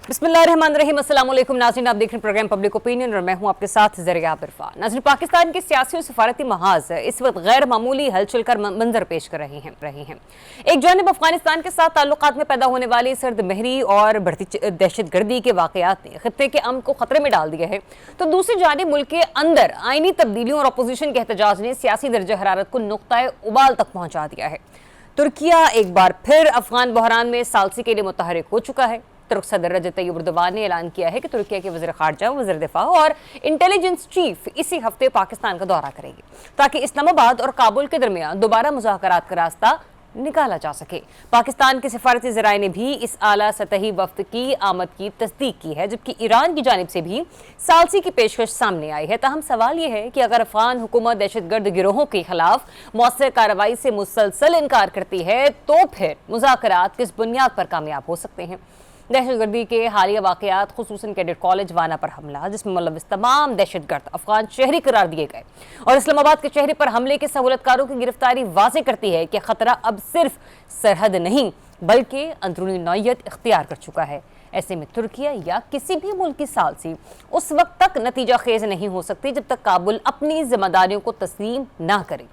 बिस्मिल्लाहिर्रहमानिर्रहीम। अस्सलाम वालेकुम नाज़रीन, आप देख रहे हैं प्रोग्राम पब्लिक ओपिनियन और मैं हूं आपके साथ ज़रिया इरफान। नाज़रीन, पाकिस्तान के सियासी और सफारती महाज इस वक्त गैर मामूली हलचल कर मंजर पेश कर रहे हैं। एक जानिब अफगानिस्तान के साथ ताल्लुकात में पैदा होने वाली सर्द महरी और बढ़ती दहशतगर्दी के वाक़यात ने खित्ते के अमन को खतरे में डाल दिया है, तो दूसरी जानिब मुल्क के अंदर आईनी तब्दीलियों और अपोजिशन के एहतजाज ने सियासी दर्जा हरारत को नुक्ता उबाल तक पहुंचा दिया है। तुर्किया एक बार फिर अफगान बहरान में सालसी के लिए मुतहरिक हो चुका है। तुर्क सदर रजब तय्यिप एर्दोगान ने ऐलान किया है कि तुर्की के वज़ीर ख़ारजा, वज़ीर दिफा और इंटेलिजेंस चीफ इसी हफ्ते पाकिस्तान का दौरा करेंगे ताकि इस्लामाबाद और काबुल के दरमियान दोबारा मुज़ाकरात का रास्ता निकाला जा सके। पाकिस्तान के सिफारती ज़राए ने भी इस आला सतही वफ्द की आमद की तस्दीक की है, जबकि ईरान की जानिब से भी सालसी की पेशकश सामने आई है। ताहम सवाल यह है कि अगर अफगान हुकूमत दहशतगर्द गिरोहों के खिलाफ मौसर कार्रवाई से मुसलसल इनकार करती है तो फिर मुज़ाकरात किस बुनियाद पर कामयाब हो सकते हैं। दहशतगर्दी के हालिया वाक़यात, खुसूसन कैडेट कॉलेज वाना पर हमला जिसमें मुलव्वस तमाम दहशतगर्द अफगान शहरी करार दिए गए, और इस्लामाबाद के शहरी पर हमले के सहूलतकारों की गिरफ्तारी वाज़े करती है कि खतरा अब सिर्फ सरहद नहीं बल्कि अंदरूनी नौयत इख्तियार कर चुका है। ऐसे में तुर्किया या किसी भी मुल्क की सालसी उस वक्त तक नतीजा खेज नहीं हो सकती जब तक काबुल अपनी जिम्मेदारियों को तस्लीम ना करे।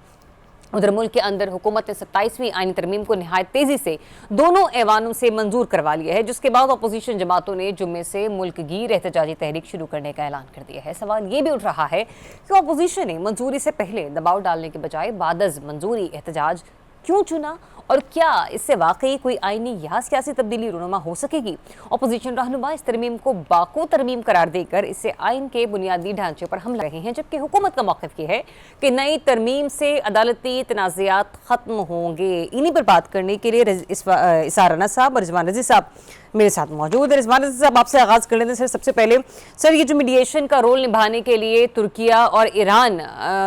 उधर मुल्क के अंदर हुकूमत ने 27वीं आईनी तरमीम को नहायत तेजी से दोनों ऐवानों से मंजूर करवा लिया है, जिसके बाद अपोजिशन जमातों ने जुम्मे से मुल्क गिर एहतजाजी तहरीक शुरू करने का ऐलान कर दिया है। सवाल ये भी उठ रहा है कि अपोजिशन ने मंजूरी से पहले दबाव डालने के बजाय बादज मंजूरी एहतजाज क्यों चुना, और क्या इससे वाकई कोई आईनी या सियासी तब्दीली रूनुमा हो सकेगी। अपोजिशन रहनुमा इस तरमीम को बाकू तरमीम करार देकर इससे आइन के बुनियादी ढांचे पर हमला रहे हैं, जबकि हुकूमत का मौक़िफ़ ये है कि नई तरमीम से अदालती तनाज़ात ख़त्म होंगे। इन्हीं पर बात करने के लिए इसार राना साहब और रिजवान रज़ी साहब मेरे साथ मौजूद है। रिजवान रज़ी साहब, आपसे आगाज़ कर लेते हैं। सर, सबसे पहले सर, ये जो मीडिएशन का रोल निभाने के लिए तुर्किया और ईरान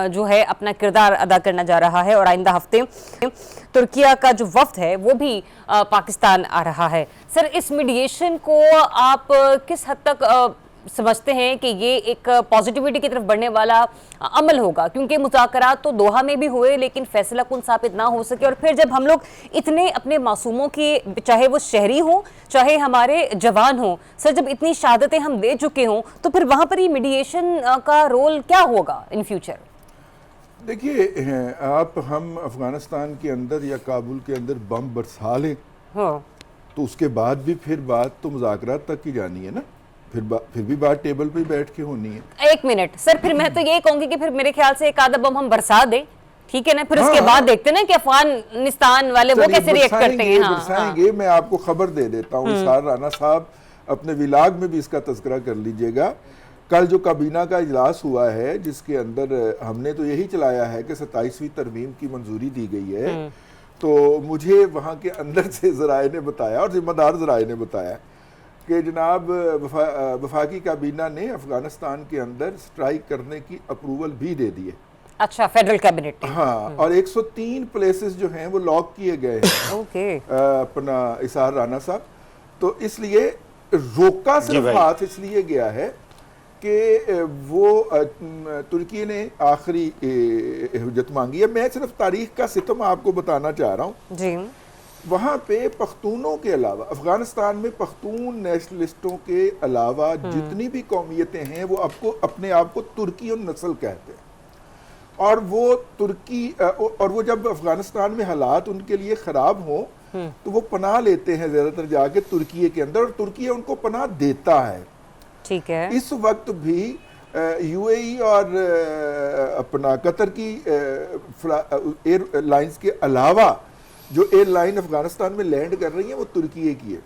जो है अपना किरदार अदा करना जा रहा है, और आइंदा हफ्ते तुर्किया का जो वफ्द है वो भी पाकिस्तान आ रहा है। सर, इस मीडिएशन को आप किस हद तक समझते हैं कि ये एक पॉजिटिविटी की तरफ बढ़ने वाला अमल होगा, क्योंकि मुज़ाकरात तो दोहा में भी हुए लेकिन फैसला कुन साबित ना हो सके, और फिर जब हम लोग इतने अपने मासूमों की, चाहे वो शहरी हों चाहे हमारे जवान हों, सर जब इतनी शहादतें हम दे चुके हों तो फिर वहाँ पर ये मीडिएशन का रोल क्या होगा इन फ्यूचर? देखिए, हम अफगानिस्तान के अंदर या काबुल के अंदर बम बरसा लें तो उसके बाद भी फिर बात तो मुज़ाकरात तक की जानी है ना, फिर भी बात टेबल पे बैठ के होनी है। एक मिनट सर, फिर मैं तो ये कहूंगी कि फिर मेरे ख्याल से एक आधा बम हम बरसा दें, ठीक है ना, फिर उसके बाद देखते ना कि अफगानिस्तान वाले वो कैसे रिएक्ट करते हैं। बरसाएंगे। मैं आपको खबर दे देता हूँ, इसार राना साहब अपने विलाग में भी इसका तज़किरा कर लीजिएगा। कल जो काबीना का इजलास हुआ है जिसके अंदर हमने तो यही चलाया है कि 27वीं तरमीम की मंजूरी दी गई है, तो मुझे वहाँ के अंदर से ज़राए ने बताया और जिम्मेदार ज़राए ने बताया कि जनाब वफाकी काबीना ने अफगानिस्तान के अंदर स्ट्राइक करने की अप्रूवल भी दे दी है। अच्छा, फेडरल कैबिनेट? हाँ, और 103 प्लेसेस जो हैं वो लॉक किए गए हैं। ओके। अपना इसार राना साहब, तो इसलिए रोका सिर्फ हाथ इसलिए गया है कि वो तुर्की ने आखिरी हुज्जत मांगी है। मैं सिर्फ तारीख का सितम आपको बताना चाह रहा हूँ जी। वहाँ पे पख्तूनों के अलावा, अफगानिस्तान में पख्तून नेशनलिस्टों के अलावा जितनी भी कौमियतें हैं वो अपने आप को तुर्की और नस्ल कहते हैं, और वो तुर्की और वो जब अफगानिस्तान में हालात उनके लिए ख़राब हों तो वो पनाह लेते हैं ज़्यादातर जाके तुर्की के अंदर, और तुर्की उनको पनाह देता है। ठीक है। इस वक्त भी यूएई और अपना कतर की एयरलाइंस के अलावा जो एयरलाइन अफगानिस्तान में लैंड कर रही है वो तुर्की की है।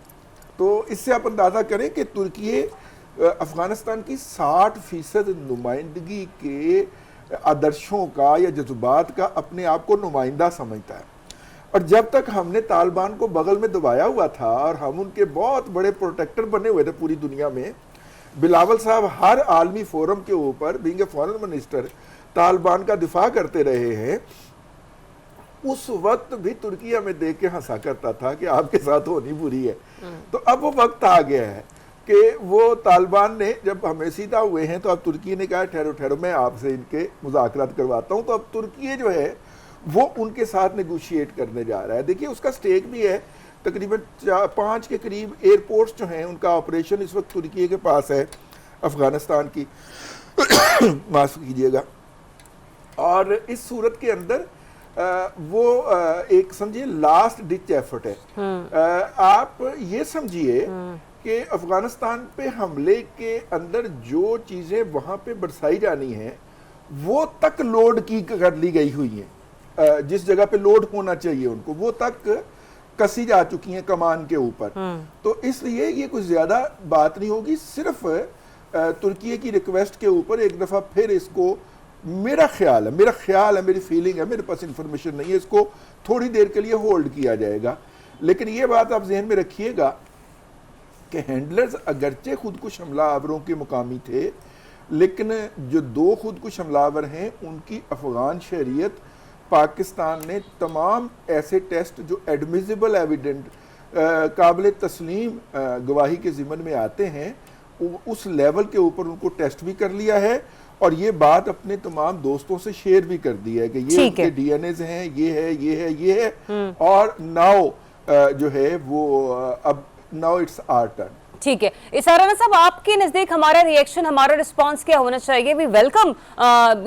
तो इससे आप अंदाज़ा करें कि तुर्की अफगानिस्तान की 60% नुमाइंदगी के आदर्शों का या जज्बात का अपने आप को नुमाइंदा समझता है। और जब तक हमने तालिबान को बगल में दबाया हुआ था और हम उनके बहुत बड़े प्रोटेक्टर बने हुए थे पूरी दुनिया में, बिलावल साहब हर आलमी फोरम के ऊपर being a foreign minister Taliban का दिफा करते रहे हैं, उस वक्त भी तुर्की हमें देख के हंसा करता था कि आपके साथ होनी बुरी है। तो अब वो वक्त आ गया है कि वो तालिबान ने जब हमें सीधा हुए हैं तो अब तुर्की ने कहा ठहरो ठहरो मैं आपसे इनके मुज़ाकरात करवाता हूँ। तो अब तुर्की जो है वो उनके साथ नेगोशिएट करने जा रहा है। देखिए, उसका स्टेक भी है तकरीबन 5 के करीब एयरपोर्ट्स जो हैं उनका ऑपरेशन इस वक्त तुर्की के पास है, अफगानिस्तान की माफ़ कीजिएगा। और इस सूरत के अंदर वो एक समझिए लास्ट डिच एफर्ट है। आप ये समझिए कि अफगानिस्तान पे हमले के अंदर जो चीज़ें वहाँ पे बरसाई जानी हैं वो तक लोड की कर ली गई हुई हैं, जिस जगह पे लोड होना चाहिए उनको वो तक कसी जा चुकी हैं कमान के ऊपर। तो इसलिए ये कुछ ज़्यादा बात नहीं होगी, सिर्फ तुर्की की रिक्वेस्ट के ऊपर एक दफ़ा फिर इसको, मेरा ख्याल है, मेरी फीलिंग है, मेरे पास इंफॉर्मेशन नहीं है, इसको थोड़ी देर के लिए होल्ड किया जाएगा। लेकिन ये बात आप जहन में रखिएगा कि हैंडलर्स अगरचे खुदकुश हमलावरों के मुकामी थे, लेकिन जो 2 खुदकुश हमलावर हैं उनकी अफगान शहरियत पाकिस्तान ने तमाम ऐसे टेस्ट जो एडमिसिबल एविडेंट काबिल तस्लीम गवाही के ज़िम्मन में आते हैं उस लेवल के ऊपर उनको टेस्ट भी कर लिया है, और ये बात अपने तमाम दोस्तों से शेयर भी कर दी है कि ये उनके डीएनए हैं, ये है और नाउ जो है वो अब नाउ इट्स आवर टर्न। ठीक है, इसारा साहब, आपके नजदीक हमारा रिएक्शन, हमारा रिस्पांस क्या होना चाहिए? वी वेलकम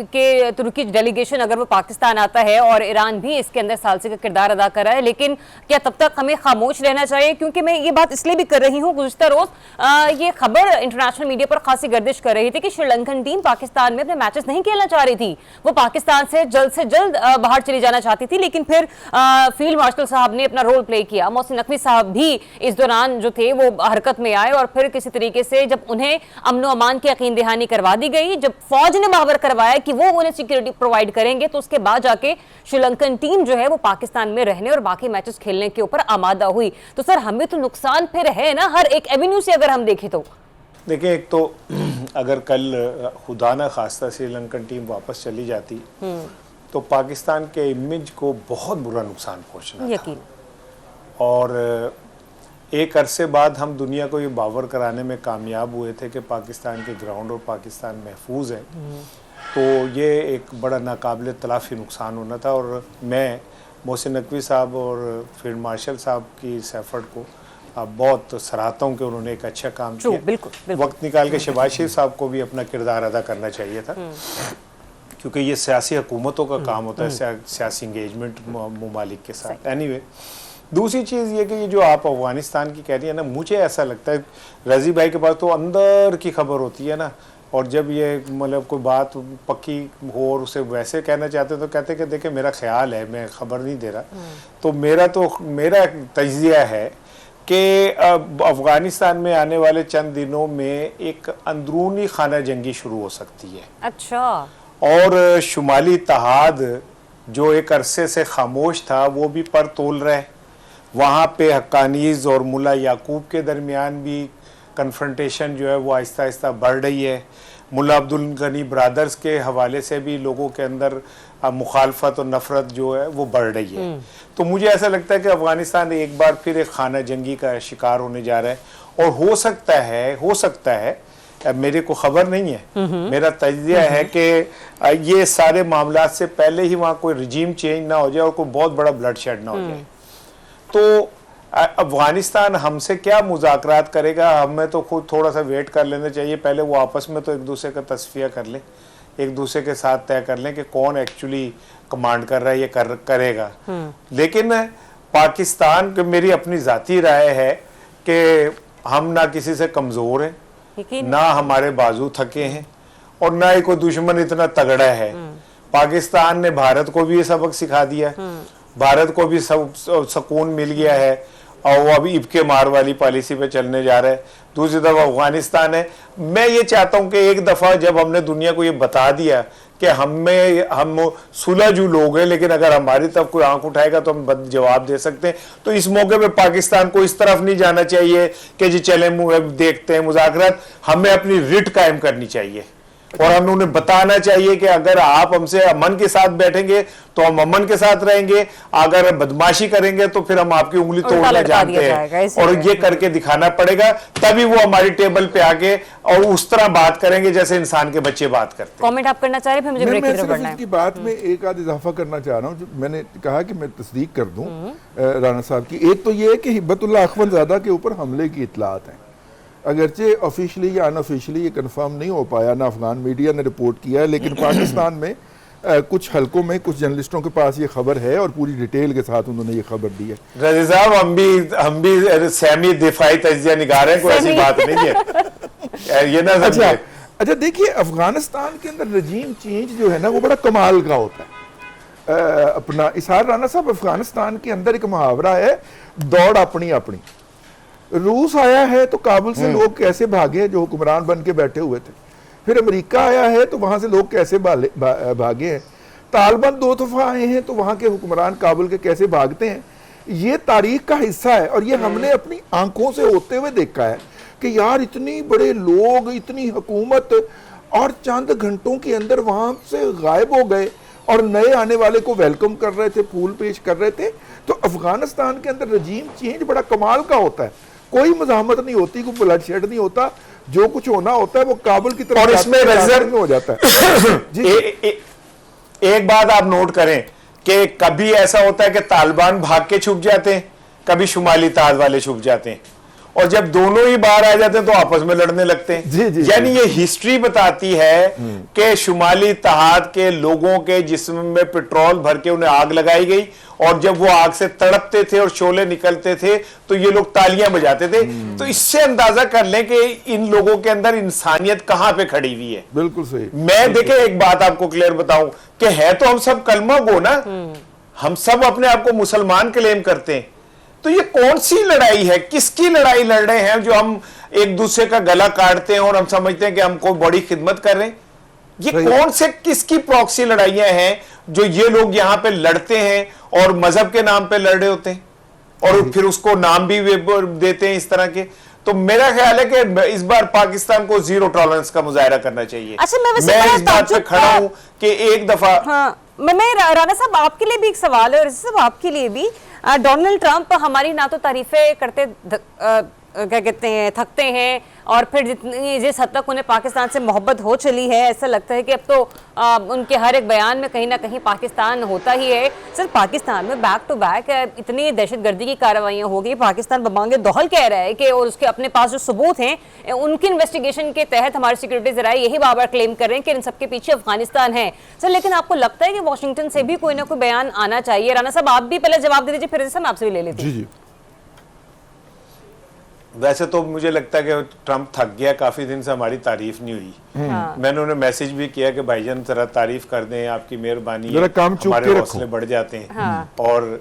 के तुर्की डेलीगेशन अगर वो पाकिस्तान आता है और ईरान भी इसके अंदर सालसी का किरदार अदा कर रहा है, लेकिन क्या तब तक हमें खामोश रहना चाहिए? क्योंकि मैं ये बात इसलिए भी कर रही हूँ, गुज़िश्ता रोज ये खबर इंटरनेशनल मीडिया पर खासी गर्दिश कर रही थी कि श्रीलंकन टीम पाकिस्तान में अपने मैचेस नहीं खेलना चाह रही थी, वो पाकिस्तान से जल्द बाहर चली जाना चाहती थी, लेकिन फिर फील्ड मार्शल साहब ने अपना रोल प्ले किया, मोहसिन नकवी साहब भी इस दौरान जो थे वो हरकत में आए, और फिर किसी तरीके से जब उन्हें अमन अमान की यकीन दहानी करवा दी गई, जब फौज ने बावर करवाया कि वो उन्हें सिक्योरिटी प्रोवाइड करेंगे, तो उसके बाद जाके श्रीलंकन टीम जो है वो पाकिस्तान में रहने और बाकी मैचेस खेलने के ऊपर आमादा हुई। तो सर हमें तो नुकसान फिर है ना हर एक एवेन्यू से, अगर हम देखें तो। देखिए, एक तो अगर कल खुदा न खास्ता श्रीलंकन टीम वापस चली जाती तो पाकिस्तान के इमेज को बहुत बुरा नुकसान पहुंचना यकीन। और एक अरसे बाद हम दुनिया को ये बावर कराने में कामयाब हुए थे कि पाकिस्तान के ग्राउंड और पाकिस्तान महफूज है, तो ये एक बड़ा नाकाबिल तलाफ़ी नुकसान होना था। और मैं मोहसिन नकवी साहब और फील्ड मार्शल साहब की इस एफर्ट को बहुत सराहता हूँ कि उन्होंने एक अच्छा काम किया। बिल्कुल। वक्त निकाल के शहबाज शरीफ साहब को भी अपना किरदार अदा करना चाहिए था, क्योंकि ये सियासी हुकूमतों का काम होता है, सियासी इंगेजमेंट ममालिक के साथ। एनीवे, दूसरी चीज़ ये कि ये जो आप अफगानिस्तान की कह रही है ना, मुझे ऐसा लगता है रजी भाई के पास तो अंदर की खबर होती है ना, और जब ये मतलब कोई बात पक्की हो और उसे वैसे कहना चाहते तो कहते कि देखे मेरा ख्याल है, मैं खबर नहीं दे रहा। तो मेरा तजिया है कि अफगानिस्तान में आने वाले चंद दिनों में एक अंदरूनी खाना जंगी शुरू हो सकती है। अच्छा। और शुमाली इत्तेहाद जो एक अरसे से खामोश था वो भी पर तोल रहा है। वहाँ पे हक्कानीज़ और मुल्ला याकूब के दरमियान भी कन्फ्रंटेशन जो है वो आहिस्ता आहिस्ता बढ़ रही है। मुल्ला अब्दुल गनी ब्रादर्स के हवाले से भी लोगों के अंदर मुखालफत और नफ़रत जो है वो बढ़ रही है। तो मुझे ऐसा लगता है कि अफ़गानिस्तान एक बार फिर एक खाना जंगी का शिकार होने जा रहा है, और हो सकता है मेरे को खबर नहीं है, मेरा तजिया है कि ये सारे मामला से पहले ही वहाँ कोई रिजीम चेंज ना हो जाए और कोई बहुत बड़ा ब्लड शेड ना हो जाए। तो अफगानिस्तान हमसे क्या मुज़ाकरात करेगा, हमें तो खुद थोड़ा सा वेट कर लेना चाहिए। पहले वो आपस में तो एक दूसरे का तस्फिया कर लें, एक दूसरे के साथ तय कर लें कि कौन एक्चुअली कमांड कर रहा है, ये करेगा। लेकिन पाकिस्तान की मेरी अपनी ज़ाती राय है कि हम ना किसी से कमज़ोर हैं, ना हमारे बाजू थके हैं, और ना ही कोई दुश्मन इतना तगड़ा है। पाकिस्तान ने भारत को भी ये सबक सिखा दिया, भारत को भी सुकून मिल गया है, और वो अभी इब्के मार वाली पॉलिसी पे चलने जा रहा है। दूसरी तरफ अफगानिस्तान है। मैं ये चाहता हूँ कि एक दफ़ा जब हमने दुनिया को ये बता दिया कि हम सुलझू लोग हैं, लेकिन अगर हमारी तरफ कोई आंख उठाएगा तो हम जवाब दे सकते हैं, तो इस मौके पे पाकिस्तान को इस तरफ नहीं जाना चाहिए कि जी चले देखते हैं मुज़ाकरात। हमें अपनी रिट कायम करनी चाहिए, और हमें उन्हें बताना चाहिए कि अगर आप हमसे अमन के साथ बैठेंगे तो हम अमन के साथ रहेंगे, अगर बदमाशी करेंगे तो फिर हम आपकी उंगली तोड़ना जानते हैं, और ये करके दिखाना पड़ेगा, तभी वो हमारी टेबल पे आके और उस तरह बात करेंगे जैसे इंसान के बच्चे बात करते हैं। कमेंट आप करना चाह रहे हैं, मुझे ब्रेक की तरफ बढ़ना है। इसकी बात में एक आध इजाफा करना चाह रहा हूँ, मैंने कहा कि मैं तस्दीक कर दूं राना साहब की। एक तो ये है कि हिब्बतुल्लाह अखवंदज़ादा के ऊपर हमले की इतलात हैं, अगरचे ऑफिशियली या अनऑफिशियली ये कंफर्म नहीं हो पाया, ना अफगान मीडिया ने रिपोर्ट किया है, लेकिन पाकिस्तान में कुछ हलकों में कुछ जर्नलिस्टों के पास ये खबर है और पूरी डिटेल के साथ उन्होंने ये खबर दी है। रजी साहब, हम भी सहमी दिफाई तजिया निगार हैं, कोई ऐसी बात नहीं है, ये ना समझे। अच्छा देखिए, अफगानिस्तान के अंदर रजीम चेंज जो है ना वो बड़ा कमाल का होता है। अपना इसहार राना साहब, अफगानिस्तान के अंदर एक मुहावरा है, दौड़ अपनी अपनी। रूस आया है तो काबुल से लोग कैसे भागे जो हुक्मरान बन के बैठे हुए थे, फिर अमेरिका आया है तो वहां से लोग कैसे भागे हैं, तालिबान 2 दफा आए हैं तो वहां के हुक्मरान काबुल के कैसे भागते हैं। ये तारीख का हिस्सा है और ये हमने अपनी आंखों से होते हुए देखा है कि यार इतनी बड़े लोग, इतनी हुकूमत, और चंद घंटों के अंदर वहां से गायब हो गए और नए आने वाले को वेलकम कर रहे थे, फूल पेश कर रहे थे। तो अफगानिस्तान के अंदर रजीम चेंज बड़ा कमाल का होता है, कोई मज़ाहमत नहीं होती, कोई ब्लडशेड नहीं होता, जो कुछ होना होता है वो काबुल की तरफ, और इसमें रिजर्व में हो जाता है। एक बात आप नोट करें कि कभी ऐसा होता है कि तालिबान भाग के छुप जाते हैं, कभी शुमाली इत्तेहाद वाले छुप जाते हैं, और जब दोनों ही बाहर आ जाते हैं तो आपस में लड़ने लगते हैं। यानी ये हिस्ट्री बताती है कि शुमाली इत्तेहाद के लोगों के जिस्म में पेट्रोल भर के उन्हें आग लगाई गई, और जब वो आग से तड़पते थे और शोले निकलते थे तो ये लोग तालियां बजाते थे। तो इससे अंदाजा कर लें कि इन लोगों के अंदर इंसानियत कहां पे खड़ी हुई है। बिल्कुल सही। मैं देखे एक बात आपको क्लियर बताऊं कि है तो हम सब कलमा गो ना, हम सब अपने आप को मुसलमान क्लेम करते हैं, तो ये कौन सी लड़ाई है, किसकी लड़ाई लड़ रहे हैं जो हम एक दूसरे का गला काटते हैं और हम समझते हैं कि हम कोई बड़ी खिदमत कर रहे हैं। ये कौन से किसकी प्रॉक्सी लड़ाइयां हैं जो ये लोग यहां पे लड़ते हैं और मजहब के नाम पे लड़ रहे होते हैं, और फिर उसको नाम भी देते हैं इस तरह के। तो मेरा ख्याल है कि इस बार पाकिस्तान को जीरो टॉलरेंस का मुजाहरा करना चाहिए। अच्छा, मैं इस बात पे खड़ा हूं कि एक दफा, हाँ, मैं राना साहब आपके लिए भी एक सवाल है और सब आपके लिए भी। डोनाल्ड ट्रंप हमारी ना तो तारीफें करते क्या कहते हैं थकते हैं, और फिर जितनी जिस हद तक उन्हें पाकिस्तान से मोहब्बत हो चली है, ऐसा लगता है कि अब तो उनके हर एक बयान में कहीं ना कहीं पाकिस्तान होता ही है। सर, पाकिस्तान में बैक टू बैक इतनी दहशतगर्दी की कार्रवाइयाँ हो गई, पाकिस्तान बमांगे दोहल कह रहा है कि, और उसके अपने पास जो सबूत हैं उनकी इन्वेस्टिगेशन के तहत हमारी सिक्योरिटी जराए यही बार बार क्लेम कर रहे हैं कि इन सबके पीछे अफगानिस्तान है। सर, लेकिन आपको लगता है कि वॉशिंगटन से भी कोई ना कोई बयान आना चाहिए? राना साहब, आप भी पहले जवाब दे दीजिए, फिर मैं आपसे भी ले लेती हूँ। वैसे तो मुझे लगता है कि ट्रंप थक गया, काफी दिन से हमारी तारीफ नहीं हुई। मैंने उन्हें मैसेज भी किया कि भाईजान जरा तारीफ कर दें, आपकी मेहरबानी है, हमारे हौसले बढ़ जाते हैं। और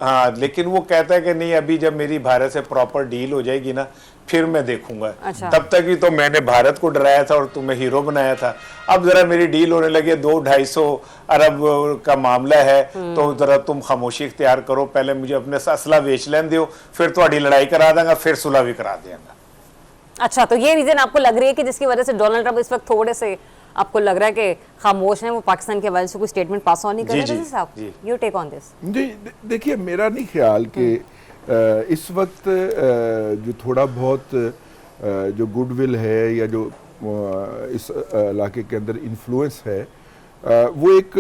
हाँ, लेकिन वो कहता है कि नहीं, अभी जब मेरी भारत से प्रॉपर डील हो जाएगी ना फिर मैं देखूंगा। अच्छा। तब तक ही तो मैंने भारत को डराया था और तुम्हें हीरो बनाया था। अब जरा मेरी डील होने लगी, 200-250 अरब का मामला है, तो जरा तुम खामोशी इख्तियार करो, पहले मुझे अपने असला बेच लें दो, फिर तुम्हारी लड़ाई करा दूंगा, फिर सुलह भी करा देंगे। अच्छा, तो ये रीजन आपको लग रही है कि जिसकी वजह से डोनाल्ड ट्रंप इस वक्त थोड़े से आपको लग रहा है कि खामोश हैं, वो पाकिस्तान के हवाले से कोई स्टेटमेंट पास ऑन नहीं कर रहे साहब? You take on this. देखिए, मेरा नहीं ख्याल कि इस वक्त जो थोड़ा बहुत जो गुडविल है या जो इस इलाके के अंदर इन्फ्लुएंस है, वो एक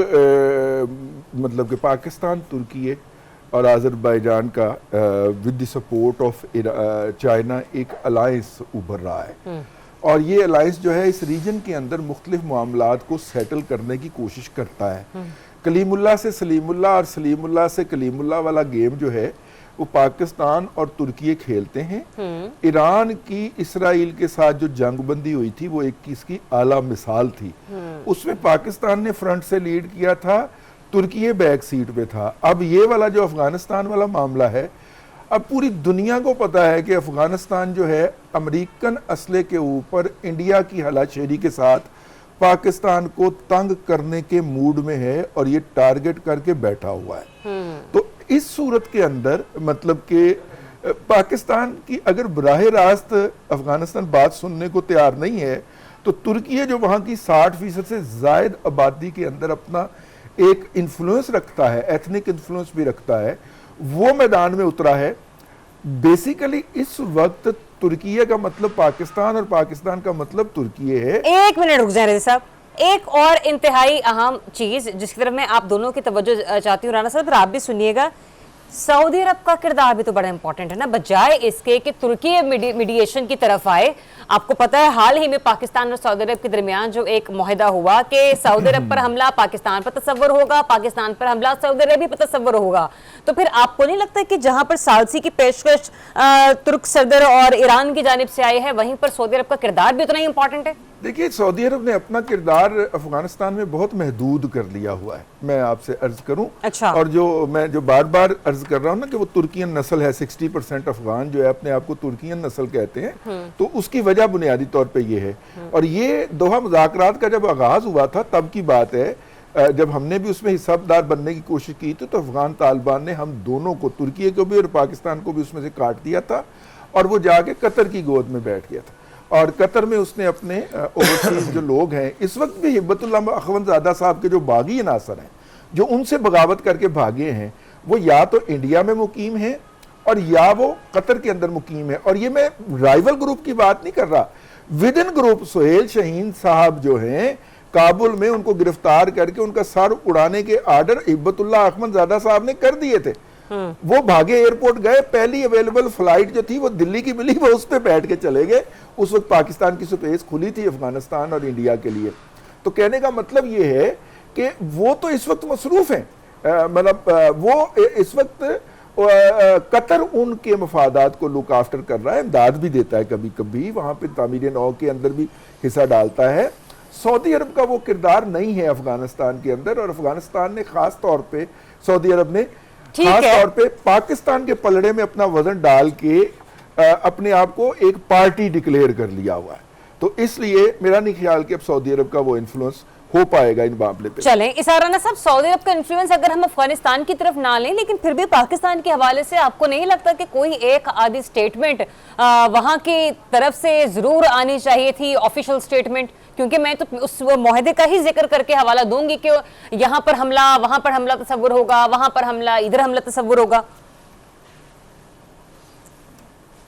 मतलब कि पाकिस्तान, तुर्की और आज़रबाईजान का with the support of China एक अलायंस उभर रहा है। और ये अलायंस जो है इस रीजन के अंदर मुख्तलिफ मामलात को सेटल करने की कोशिश करता है। कलीमुल्लाह से सलीमुल्लाह और सलीमुल्लाह से कलीमुल्लाह वाला गेम जो है वो पाकिस्तान और तुर्की खेलते हैं। ईरान की इसराइल के साथ जो जंगबंदी हुई थी वो एक इसकी आला मिसाल थी। उसमें पाकिस्तान ने फ्रंट से लीड किया था, तुर्की बैक सीट पे था। अब ये वाला जो अफगानिस्तान वाला मामला है, अब पूरी दुनिया को पता है कि अफगानिस्तान जो है अमेरिकन असले के ऊपर इंडिया की हलाशेरी के साथ पाकिस्तान को तंग करने के मूड में है और ये टारगेट करके बैठा हुआ है। तो इस सूरत के अंदर मतलब कि पाकिस्तान की अगर बराह रास्त अफगानिस्तान बात सुनने को तैयार नहीं है तो तुर्की जो वहाँ की 60% से ज़ायद आबादी के अंदर अपना एक इन्फ्लुएंस रखता है, एथनिक इन्फ्लुएंस भी रखता है, वो मैदान में उतरा है। बेसिकली इस वक्त तुर्की का मतलब पाकिस्तान और पाकिस्तान का मतलब तुर्की है। एक मिनट रुक जाए रज़ी साहब, एक और इंतहाई अहम चीज जिसकी तरफ मैं आप दोनों की तवज्जो चाहती हूँ राना साहब, आप भी सुनिएगा। सऊदी अरब का किरदार भी तो बड़ा इंपॉर्टेंट है ना, बजाय इसके कि तुर्की मीडिएशन की तरफ आए। आपको पता है हाल ही में पाकिस्तान और सऊदी अरब के दरमियान जो एक मुआहदा हुआ कि सऊदी अरब पर हमला पाकिस्तान पर तस्वर होगा, पाकिस्तान पर हमला सऊदी अरब पर तस्वर होगा। तो फिर आपको नहीं लगता कि जहां पर सालसी की पेशकश तुर्क सदर और ईरान की जानिब से आई है, वहीं पर सऊदी अरब का किरदार भी उतना ही इंपॉर्टेंट है? देखिए, सऊदी अरब ने अपना किरदार अफगानिस्तान में बहुत महदूद कर लिया हुआ है, मैं आपसे अर्ज करूं। अच्छा। और मैं जो बार बार अर्ज कर रहा हूं ना कि वो तुर्कियन नस्ल है, 60% अफगान जो है अपने आप को तुर्कियन नस्ल कहते हैं, तो उसकी वजह बुनियादी तौर पे ये है। और ये दोहा मुज़ाकरात का जब आगाज हुआ था तब की बात है, जब हमने भी उसमें हिस्सेदार बनने की कोशिश की थी, तो अफगान तालिबान ने हम दोनों को, तुर्की को भी और पाकिस्तान को भी, उसमें से काट दिया था और वो जाके कतर की गोद में बैठ गया था। और कतर में उसने अपने ओवरसीज जो लोग हैं, इस वक्त भी हिब्बतुल्लाह अखवंदज़ादा साहब के जो बागी अनासर हैं, जो उनसे बगावत करके भागे हैं, वो या तो इंडिया में मुकीम हैं और या वो कतर के अंदर मुकीम है। और ये मैं राइवल ग्रुप की बात नहीं कर रहा, within group Suhail Shaheen साहब जो हैं काबुल में, उनको गिरफ्तार करके उनका सर उड़ाने के आर्डर हिब्बतुल्लाह अखवंदज़ादा साहब ने कर दिए थे। वो भागे एयरपोर्ट गए, पहली अवेलेबल फ्लाइट जो थी वो दिल्ली की मिली, वो उस पर बैठ के चले गए। उस वक्त पाकिस्तान की स्पेस खुली थी अफगानिस्तान और इंडिया के लिए। तो कहने का मतलब ये है कि वो तो इस वक्त मसरूफ हैं, मतलब वो इस वक्त कतर उनके मफादात को लुक आफ्टर कर रहा है, इमदाद भी देता है, कभी कभी वहाँ पे तामीर नौ के अंदर भी हिस्सा डालता है। सऊदी अरब का वो किरदार नहीं है अफगानिस्तान के अंदर, और अफगानिस्तान ने खास तौर पे, सऊदी अरब ने खास तौर पे पाकिस्तान के पलड़े में अपना वजन डाल के अपने आप को एक पार्टी डिक्लेयर कर लिया हुआ है। तो इसलिए मेरा नहीं ख्याल कि अब सऊदी अरब का वो इन्फ्लुएंस हो पाएगा इन मामले पे। चलें इसाराना साहब, सऊदी अरब का इन्फ्लुएंस अगर हम अफगानिस्तान की तरफ ना लें, लेकिन फिर भी पाकिस्तान के हवाले से आपको नहीं लगता कि कोई एक आधी स्टेटमेंट वहां की तरफ से जरूर आनी चाहिए थी, ऑफिशियल स्टेटमेंट? क्योंकि मैं तो उस मुआहदे का ही जिक्र करके हवाला दूंगी कि यहाँ पर हमला, वहां पर हमला तस्वुर होगा, वहां पर हमला, इधर हमला तस्वुर होगा।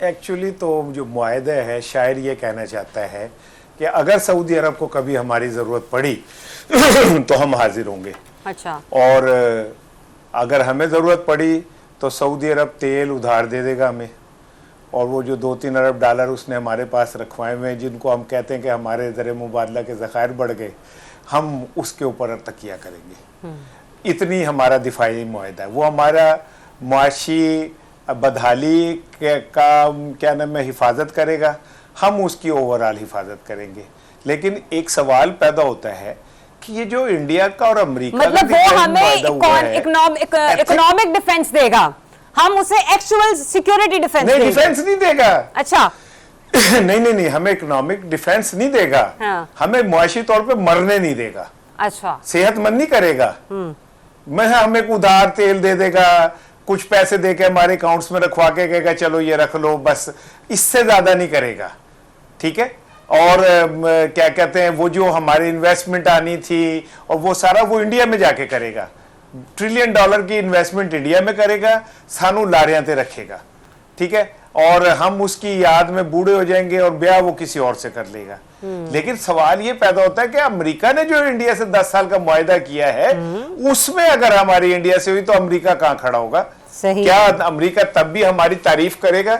एक्चुअली तो जो मुआहदा है, शायर ये कहना चाहता है कि अगर सऊदी अरब को कभी हमारी ज़रूरत पड़ी तो हम हाजिर होंगे। अच्छा। और अगर हमें ज़रूरत पड़ी तो सऊदी अरब तेल उधार दे देगा हमें, और वो जो 2-3 अरब डॉलर उसने हमारे पास रखवाए हुए हैं, जिनको हम कहते हैं कि हमारे ज़र मुबादला के ज़खायर बढ़ गए, हम उसके ऊपर तकिया करेंगे। इतनी हमारा दिफाई मुआहदा है। वो हमारा मुआशी बदहाली का क्या नाम है हिफाजत करेगा, हम उसकी ओवरऑल हिफाजत करेंगे। लेकिन एक सवाल पैदा होता है कि ये जो इंडिया का और अमेरिका मतलब वो हमें इकोनॉमिक डिफेंस देगा, हम उसे एक्चुअल सिक्योरिटी डिफेंस नहीं, डिफेंस नहीं देगा। अच्छा। नहीं, हमें इकोनॉमिक डिफेंस नहीं देगा। हाँ। हमें मुआशी तौर पे मरने नहीं देगा। अच्छा। सेहतमंद नहीं करेगा। हमें उधार तेल दे देगा, कुछ पैसे देके हमारे अकाउंट्स में रखवा के कहेगा चलो ये रख लो, बस इससे ज्यादा नहीं करेगा। ठीक है। और क्या कहते हैं, वो जो हमारी इन्वेस्टमेंट आनी थी और वो सारा वो इंडिया में जाके करेगा। $1 ट्रिलियन की इन्वेस्टमेंट इंडिया में करेगा, सानू लारियां ते रखेगा। ठीक है। और हम उसकी याद में बूढ़े हो जाएंगे और ब्याह वो किसी और से कर लेगा। लेकिन सवाल ये पैदा होता है कि अमेरिका ने जो इंडिया से 10 साल का मुआहदा किया है, उसमें अगर हमारी इंडिया से हुई तो अमेरिका कहां खड़ा होगा? सही। क्या अमेरिका तब भी हमारी तारीफ करेगा?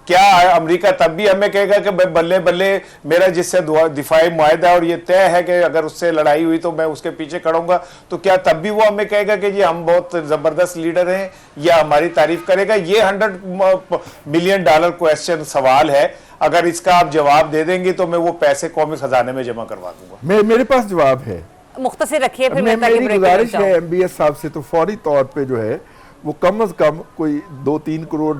क्या अमेरिका तब भी हमें कहेगा कि बल्ले बल्ले मेरा जिससे दिफाई मुआहदा और ये तय है कि अगर उससे लड़ाई हुई तो मैं उसके पीछे खड़ूंगा, तो क्या तब भी वो हमें कहेगा कि जी हम बहुत जबरदस्त लीडर हैं, या हमारी तारीफ करेगा? ये $100 मिलियन क्वेश्चन सवाल है। अगर इसका आप जवाब दे देंगे तो मैं वो पैसे कौमी खजाने में जमा करवा दूंगा। मेरे पास जवाब है, मुख्तसर रखिए। फिर मेरी गुजारिश है MBS साहब से, तो फौरी तौर पे जो है वो कम अज कम कोई 2-3 करोड़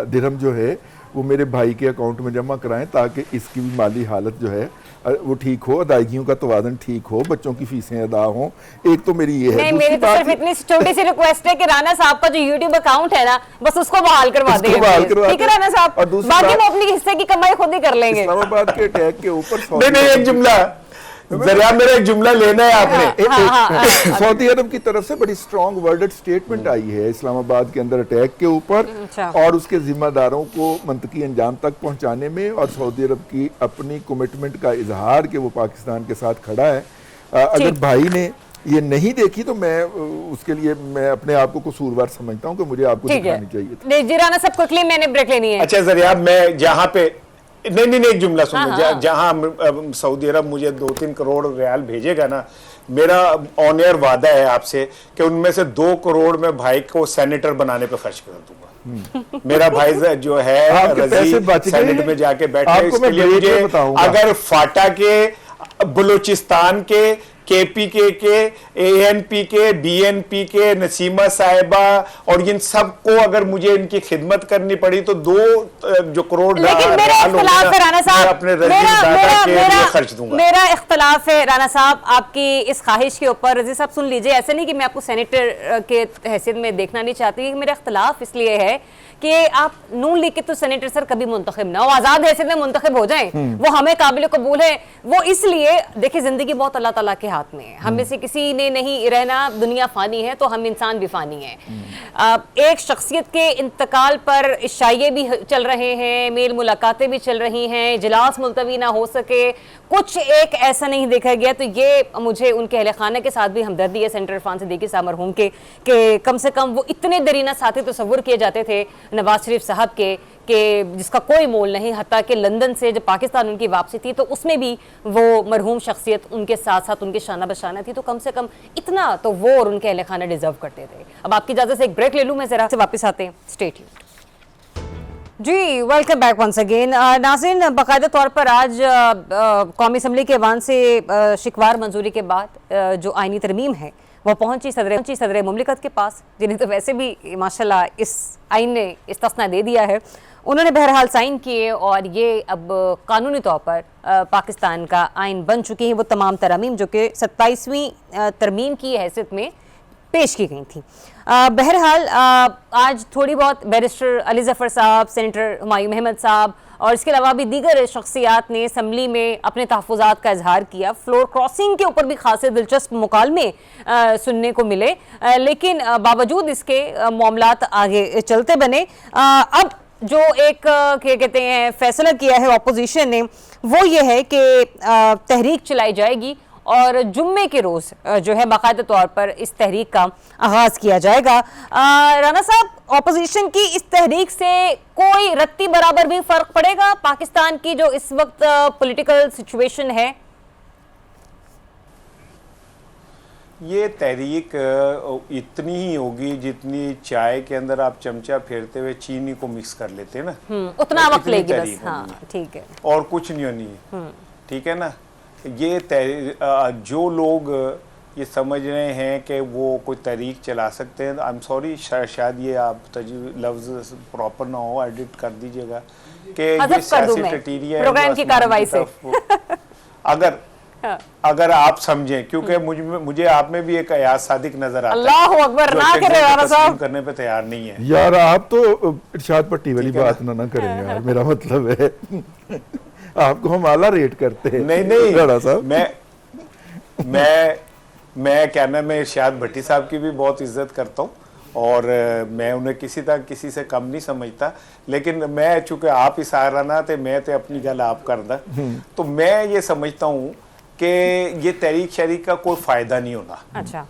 दिरहम जो है वो मेरे भाई के अकाउंट में जमा कराएं ताकि इसकी भी माली हालत जो है वो ठीक हो, अदायगियों का तवाज़ुन ठीक हो, बच्चों की फीसें अदा हों। एक तो मेरी ये है। नहीं, मेरी तो सिर्फ इतनी छोटी सी रिक्वेस्ट है कि राना साहब का जो यूट्यूब अकाउंट है ना, बस उसको बहाल करवा देंगे, ठीक है राना साहब, बाकी वो अपनी हिस्से की कमाई खुद ही कर लेंगे। इस्लामाबाद के अटैक के ऊपर नहीं, एक जुमला जरा मेरा एक जुमला लेना है आपने। सऊदी अरब की तरफ से बड़ी स्ट्रॉन्ग वर्डेड स्टेटमेंट आई है इस्लामाबाद के अंदर अटैक के ऊपर और उसके जिम्मेदारों को मंतकी अंजाम तक पहुंचाने में, और सऊदी अरब की अपनी कमिटमेंट का इजहार कि वो पाकिस्तान के साथ खड़ा है। अगर भाई ने ये नहीं देखी तो मैं उसके लिए मैं अपने आप को कसूरवार समझता हूँ कि मुझे आपको दिखानी चाहिए। जी राना साहब, क्विकली मैंने ब्रेक लेनी है। अच्छा जरिया, मैं जहाँ पे नहीं एक जुमला सुनो, जहां सऊदी अरब मुझे 2-3 करोड़ रियाल भेजेगा ना, मेरा ऑन एयर वादा है आपसे कि उनमें से 2 करोड़ में भाई को सेनेटर बनाने पे खर्च कर दूंगा। मेरा भाई जो है रजी सेनेट में जाके बैठे, इसके लिए मुझे अगर फाटा के, बलूचिस्तान के, केपीके के, एएनपी के, बीएनपी के, नसीमा साहिबा और इन सबको अगर मुझे इनकी खिदमत करनी पड़ी तो 2 जो करोड़ लेकिन मेरा इख्तिलाफ है राना साहब, अपने दादा के लिए खर्च दूंगा। मेरा इख्तिलाफ है राना साहब आपकी इस ख्वाहिश के ऊपर। रजी साहब सुन लीजिए, ऐसे नहीं कि मैं आपको सेनेटर के हैसियत में देखना नहीं चाहती, मेरा इख्तिलाफ इसलिए है कि आप नून लीग के तो सेनेटर सर कभी मुंतखब ना हो, आजाद हैसियत में मुंतखब हो जाएं, वो हमें काबिल कबूल है। वो इसलिए देखिए जिंदगी बहुत अल्लाह ताला के हाथ में है, हम में से किसी ने नहीं रहना, दुनिया फानी है तो हम इंसान भी फानी है। एक शख्सियत के इंतकाल पर इशाइये भी चल रहे हैं, मेल मुलाकातें भी चल रही हैं, इजलास मुलतवी ना हो सके, कुछ एक ऐसा नहीं देखा गया। तो ये मुझे उनके अहले खाना के साथ भी हमदर्दी है सेंटर इरफान सिद्दीकी साहब मरहूम के, कि कम से कम वो इतने दरीना साथी तस्वुर किए जाते थे नवाज शरीफ साहब के जिसका कोई मोल नहीं। हत्ता कि लंदन से जब पाकिस्तान उनकी वापसी थी तो उसमें भी वो मरहूम शख्सियत उनके साथ साथ उनके शाना बशाना थी, तो कम से कम इतना तो वो और उनके अहले खाना डिजर्व करते थे। अब आपकी इजाजत से एक ब्रेक ले लूँ, मैं जरा से वापस आते हैं, स्टे ट्यून्ड। जी वेलकम बैक वंस अगेन। नाज़रीन, बाकायदा तौर पर आज कौमी असम्बली के ऐवान से शिकवार मंजूरी के बाद जो आइनी तरमीम है वो पहुंची सदर मुमलिकत के पास, जिन्हें तो वैसे भी माशाल्लाह इस आइन ने इस्तिस्ना दे दिया है। उन्होंने बहरहाल साइन किए और ये अब कानूनी तौर पर पाकिस्तान का आइन बन चुकी है। वो तमाम तरमीम जो कि 27वीं तरमीम की हैसियत में पेश की गई थी। बहरहाल आज थोड़ी बहुत बैरिस्टर अली ज़फ़र साहब, सेनेटर हुमायूं अहमद साहब और इसके अलावा भी दीगर शख्सियात ने असम्बली में अपने तहफ़्फ़ुज़ात का इजहार किया। फ्लोर क्रॉसिंग के ऊपर भी खासे दिलचस्प मुकालमे सुनने को मिले, लेकिन बावजूद इसके मामलात आगे चलते बने। अब जो एक क्या कहते हैं फैसला किया है अपोजिशन ने, वो ये है कि तहरीक चलाई जाएगी और जुम्मे के रोज़ जो है बाकायदा तौर पर इस तहरीक का आगाज़ किया जाएगा। राना साहब, अपोजिशन की इस तहरीक से कोई रत्ती बराबर भी फ़र्क पड़ेगा पाकिस्तान की जो इस वक्त पॉलिटिकल सिचुएशन है? ये तहरीक इतनी ही होगी जितनी चाय के अंदर आप चमचा फेरते हुए चीनी को मिक्स कर लेते हैं ना, उतना वक्त लेगी बस। हाँ ठीक है, और कुछ नहीं होनी, ठीक है ना। ये जो लोग ये समझ रहे हैं कि वो कोई तहरीक चला सकते हैं, आई एम सॉरी, शायद ये आप लफ्ज़ प्रॉपर ना हो, एडिट कर दीजिएगा कि ये सियासी टटीरिया प्रोग्राम की कार्रवाई से अगर आप समझें, क्योंकि मुझे आप में भी एक अयाज सादिक नजर आता है, अल्लाह अकबर, ना करे राना साहब, करने पे तैयार नहीं है। यार आप तो इरशाद पट्टी वाली बात ना करें यार, मेरा मतलब है आपको हम आला रेट करते हैं। नहीं राना साहब, मैं क्या नाम है, इरशाद भट्टी साहब की भी बहुत इज्जत करता हूँ और मैं उन्हें किसी से कम नहीं समझता, लेकिन मैं चूंकि आप इस आराना थे, मैं तो अपनी गल आप करदा, तो मैं ये समझता हूँ कि ये तहरीक शरीक का कोई फायदा नहीं होना। अच्छा,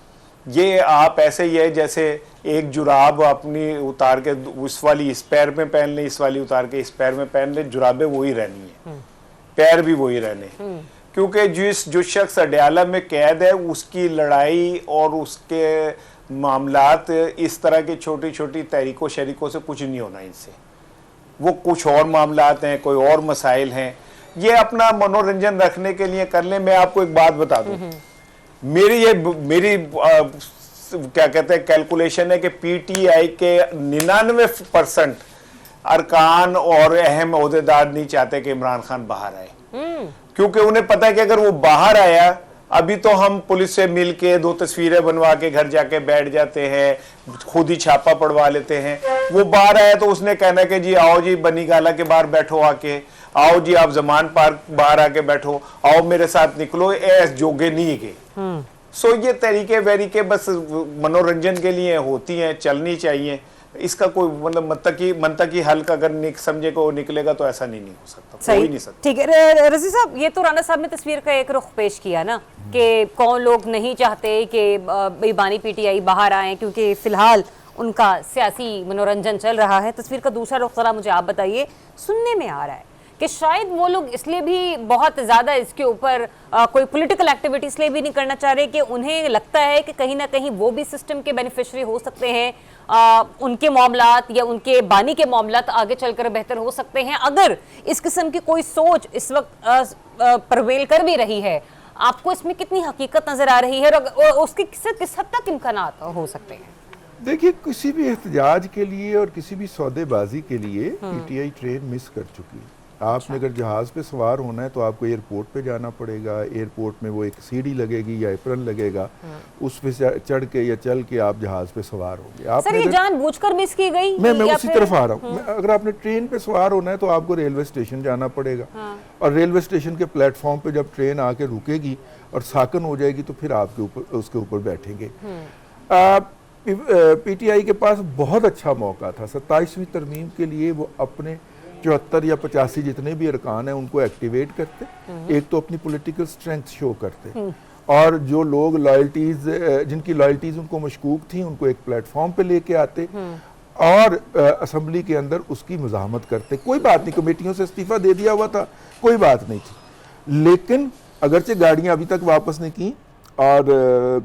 ये आप ऐसे ही है जैसे एक जुराब अपनी उतार के उस वाली इस पैर में पहन ले, इस वाली उतार के इस पैर में पहन ले, जुराबें वही रहनी है, पैर भी वही रहने, क्योंकि जो शख्स अडयाला में कैद है उसकी लड़ाई और उसके मामलात इस तरह की छोटी छोटी तहरीकों शरीकों से कुछ नहीं होना इनसे। वो कुछ और मामलात हैं, कोई और मसाइल हैं, ये अपना मनोरंजन रखने के लिए कर लें। मैं आपको एक बात बता दूं, मेरी क्या कहते हैं कैलकुलेशन है कि पीटीआई के 99% अरकान और अहम ओहदेदार नहीं चाहते कि इमरान खान बाहर आए, क्योंकि उन्हें पता है कि अगर वो बाहर आया, अभी तो हम पुलिस से मिलके 2 तस्वीरें बनवा के घर जाके बैठ जाते हैं, खुद ही छापा पड़वा लेते हैं। वो बाहर आया तो उसने कहना कि जी आओ जी बनी गाला के बाहर बैठो आके, आओ जी आप जमान पार्क बाहर आके बैठो, आओ मेरे साथ निकलो, ऐस जोगे नहीं के। सो ये तरीके वेरीके बस मनोरंजन के लिए होती हैं, चलनी चाहिए। इसका कोई मतलब मंतकी हल का अगर समझे को निकलेगा तो ऐसा नहीं हो सकता, हो ही नहीं सकता। ठीक है रजी साहब, ये तो राना साहब ने तस्वीर का एक रुख पेश किया ना कि कौन लोग नहीं चाहते कि बानी पीटीआई बाहर आए क्योंकि फिलहाल उनका सियासी मनोरंजन चल रहा है। तस्वीर का दूसरा रुख जरा मुझे आप बताइए। सुनने में आ रहा है कि शायद वो लोग इसलिए भी बहुत ज़्यादा इसके ऊपर कोई पॉलिटिकल एक्टिविटी इसलिए भी नहीं करना चाह रहे कि उन्हें लगता है कि कहीं ना कहीं वो भी सिस्टम के बेनिफिशरी हो सकते हैं, उनके मामलात या उनके बानी के मामलात आगे चलकर बेहतर हो सकते हैं अगर इस किस्म की कोई सोच इस वक्त प्रवेल कर भी रही है। आपको इसमें कितनी हकीकत नजर आ रही है और उसके किस हद तक इम्कानात हो सकते हैं? देखिए, किसी भी एहतजाज के लिए और किसी भी सौदेबाजी के लिए पीटीआई ट्रेन मिस कर चुकी है। आपने अगर जहाज़ पे सवार होना है तो आपको एयरपोर्ट पे जाना पड़ेगा। एयरपोर्ट में वो एक सीढ़ी लगेगी या एप्रन लगेगा, उस पे चढ़ के या चल के आप जहाज़ पे सवार होंगे। सर, ये जानबूझकर मिस की गई? मैं उसी तरफ आ रहा हूँ। अगर आपने ट्रेन पे सवार होना है तो आपको रेलवे स्टेशन जाना पड़ेगा, और रेलवे स्टेशन के प्लेटफॉर्म पे जब ट्रेन आके रुकेगी और साकन हो जाएगी तो फिर आपके ऊपर उसके ऊपर बैठेंगे। पीटीआई के पास बहुत अच्छा मौका था 27वीं तरमीम के लिए, वो अपने 74 या 85 जितने भी अरकान हैं उनको एक्टिवेट करते, एक तो अपनी पॉलिटिकल स्ट्रेंथ शो करते, और जो लोग लॉयल्टीज जिनकी लॉयल्टीज उनको मशकूक थी उनको एक प्लेटफॉर्म पे लेके आते और असेंबली के अंदर उसकी मुज़ाहमत करते। कोई बात नहीं, कमेटियों से इस्तीफा दे दिया हुआ था, कोई बात नहीं थी, लेकिन अगरचे गाड़ियां अभी तक वापस नहीं की और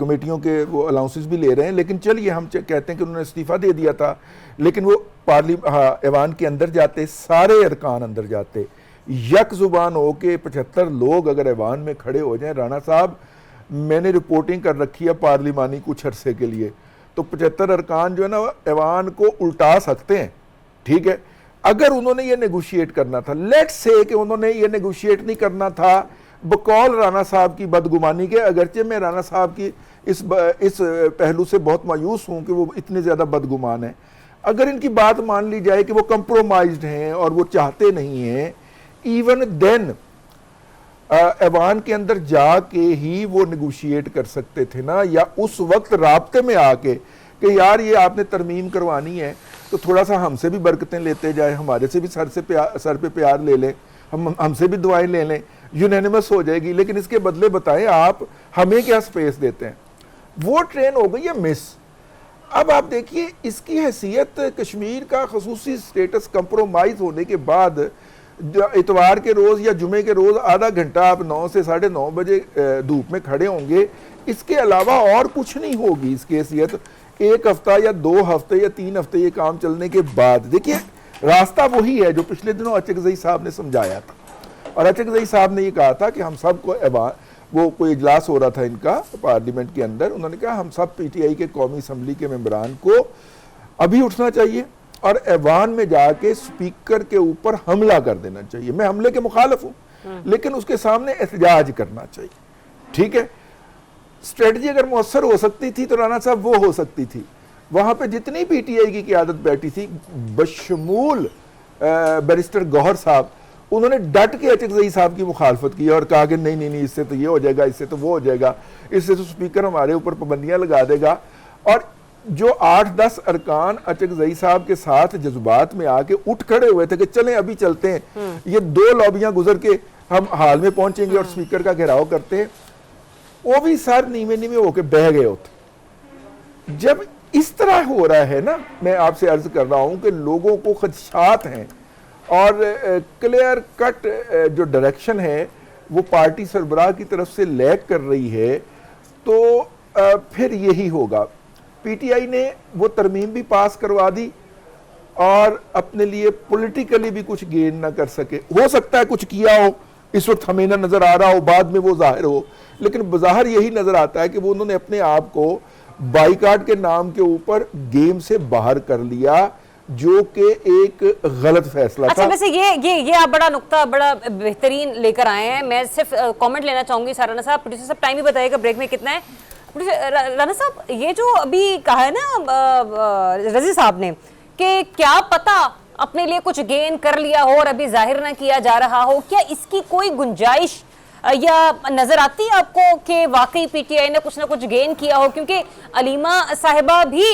कमेटियों के वो अलाउंसेस भी ले रहे हैं, लेकिन चलिए हम कहते हैं कि उन्होंने इस्तीफा दे दिया था, लेकिन वो ऐवान के अंदर जाते, सारे अरकान अंदर जाते, यक जुबान हो के 75 लोग अगर ऐवान में खड़े हो जाएं। राणा साहब, मैंने रिपोर्टिंग कर रखी है पार्लिमानी कुछ अरसे के लिए, तो 75 अरकान जो है ना ऐवान को उल्टा सकते हैं। ठीक है, अगर उन्होंने ये नेगोशिएट करना था, लेट्स से कि उन्होंने ये नेगोशिएट नहीं करना था बकौल राणा साहब की बदगुमानी के, अगरचे मैं राणा साहब की इस पहलू से बहुत मायूस हूं कि वो इतने ज़्यादा बदगुमान हैं। अगर इनकी बात मान ली जाए कि वो कंप्रोमाइज्ड हैं और वो चाहते नहीं हैं, इवन देन ऐवान के अंदर जाके ही वो नेगोशिएट कर सकते थे ना, या उस वक्त राब्ते में आके कि यार ये आपने तरमीम करवानी है तो थोड़ा सा हमसे भी बरकतें लेते जाए, हमारे से भी सर पे प्यार ले लें, हमसे भी दुआएं ले लें, यूनानिमस हो जाएगी, लेकिन इसके बदले बताएं आप हमें क्या स्पेस देते हैं। वो ट्रेन हो गई है मिस। अब आप देखिए, इसकी हैसियत कश्मीर का खसूसी स्टेटस कंप्रोमाइज होने के बाद इतवार के रोज़ या जुमे के रोज़ आधा घंटा आप 9 से 9:30 बजे धूप में खड़े होंगे, इसके अलावा और कुछ नहीं होगी इसकी हैसियत। 1 हफ्ता या 2 हफ्ते या 3 हफ्ते ये काम चलने के बाद देखिए रास्ता वही है जो पिछले दिनों अचकज़ई साहब ने समझाया था, और अचकज़ई साहब ने ये कहा था कि हम सबको, वो कोई इजलास हो रहा था इनका पार्लियामेंट के अंदर, उन्होंने कहा हम सब पीटीआई के कौमी असम्बली के मेंबरान को अभी उठना चाहिए और ऐवान में जाके स्पीकर के ऊपर हमला कर देना चाहिए। मैं हमले के मुखालिफ हूँ, लेकिन उसके सामने एहतजाज करना चाहिए। ठीक है, स्ट्रेटजी अगर मौसर हो सकती थी तो राणा साहब वो हो सकती थी। वहां पे जितनी पीटीआई की क़यादत बैठी थी बशमूल बैरिस्टर गौहर साहब, उन्होंने डट के अचकज़ई साहब की मुखालफत की और कहा कि नहीं नहीं नहीं, इससे तो ये हो जाएगा, इससे तो वो हो जाएगा, इससे तो स्पीकर हमारे ऊपर पाबंदियां लगा देगा। और जो 8-10 अरकान अचकज़ई साहब के साथ जज्बात में आके उठ खड़े हुए थे कि चलें अभी चलते हैं, ये 2 लॉबियां गुजर के हम हाल में पहुंचेंगे और स्पीकर का घेराव करते हैं, वो भी सर नीवे नीवे होके बह गए होते। जब इस तरह हो रहा है ना, मैं आपसे अर्ज कर रहा हूं कि लोगों को खदशात हैं और क्लियर कट जो डायरेक्शन है वो पार्टी सरबराह की तरफ से लैग कर रही है, तो फिर यही होगा। पीटीआई ने वो तरमीम भी पास करवा दी और अपने लिए पॉलिटिकली भी कुछ गेन ना कर सके। हो सकता है कुछ किया हो, इस वक्त हमें ना नजर आ रहा हो, बाद में वो जाहिर हो, लेकिन बज़ाहिर यही नजर आता है कि वो उन्होंने अपने आप को बाइकाट के नाम के ऊपर गेम से बाहर कर लिया। जो कि एक गलत फैसला अच्छा, था। वैसे ये आप बड़ा नुक्ता बड़ा बेहतरीन लेकर आए हैं। मैं सिर्फ कमेंट लेना चाहूंगी राना साहब। प्रोड्यूसर साहब टाइम ही बताइएगा ब्रेक में कितना है। राना साहब, ये जो अभी कहा है ना रजी साहब ने कि क्या पता अपने लिए कुछ गेन कर लिया हो और अभी जाहिर ना किया जा रहा हो, क्या इसकी कोई गुंजाइश या नजर आती है आपको कि वाकई पीटीआई ने कुछ ना कुछ गेन किया हो? क्योंकि अलीमा साहिबा भी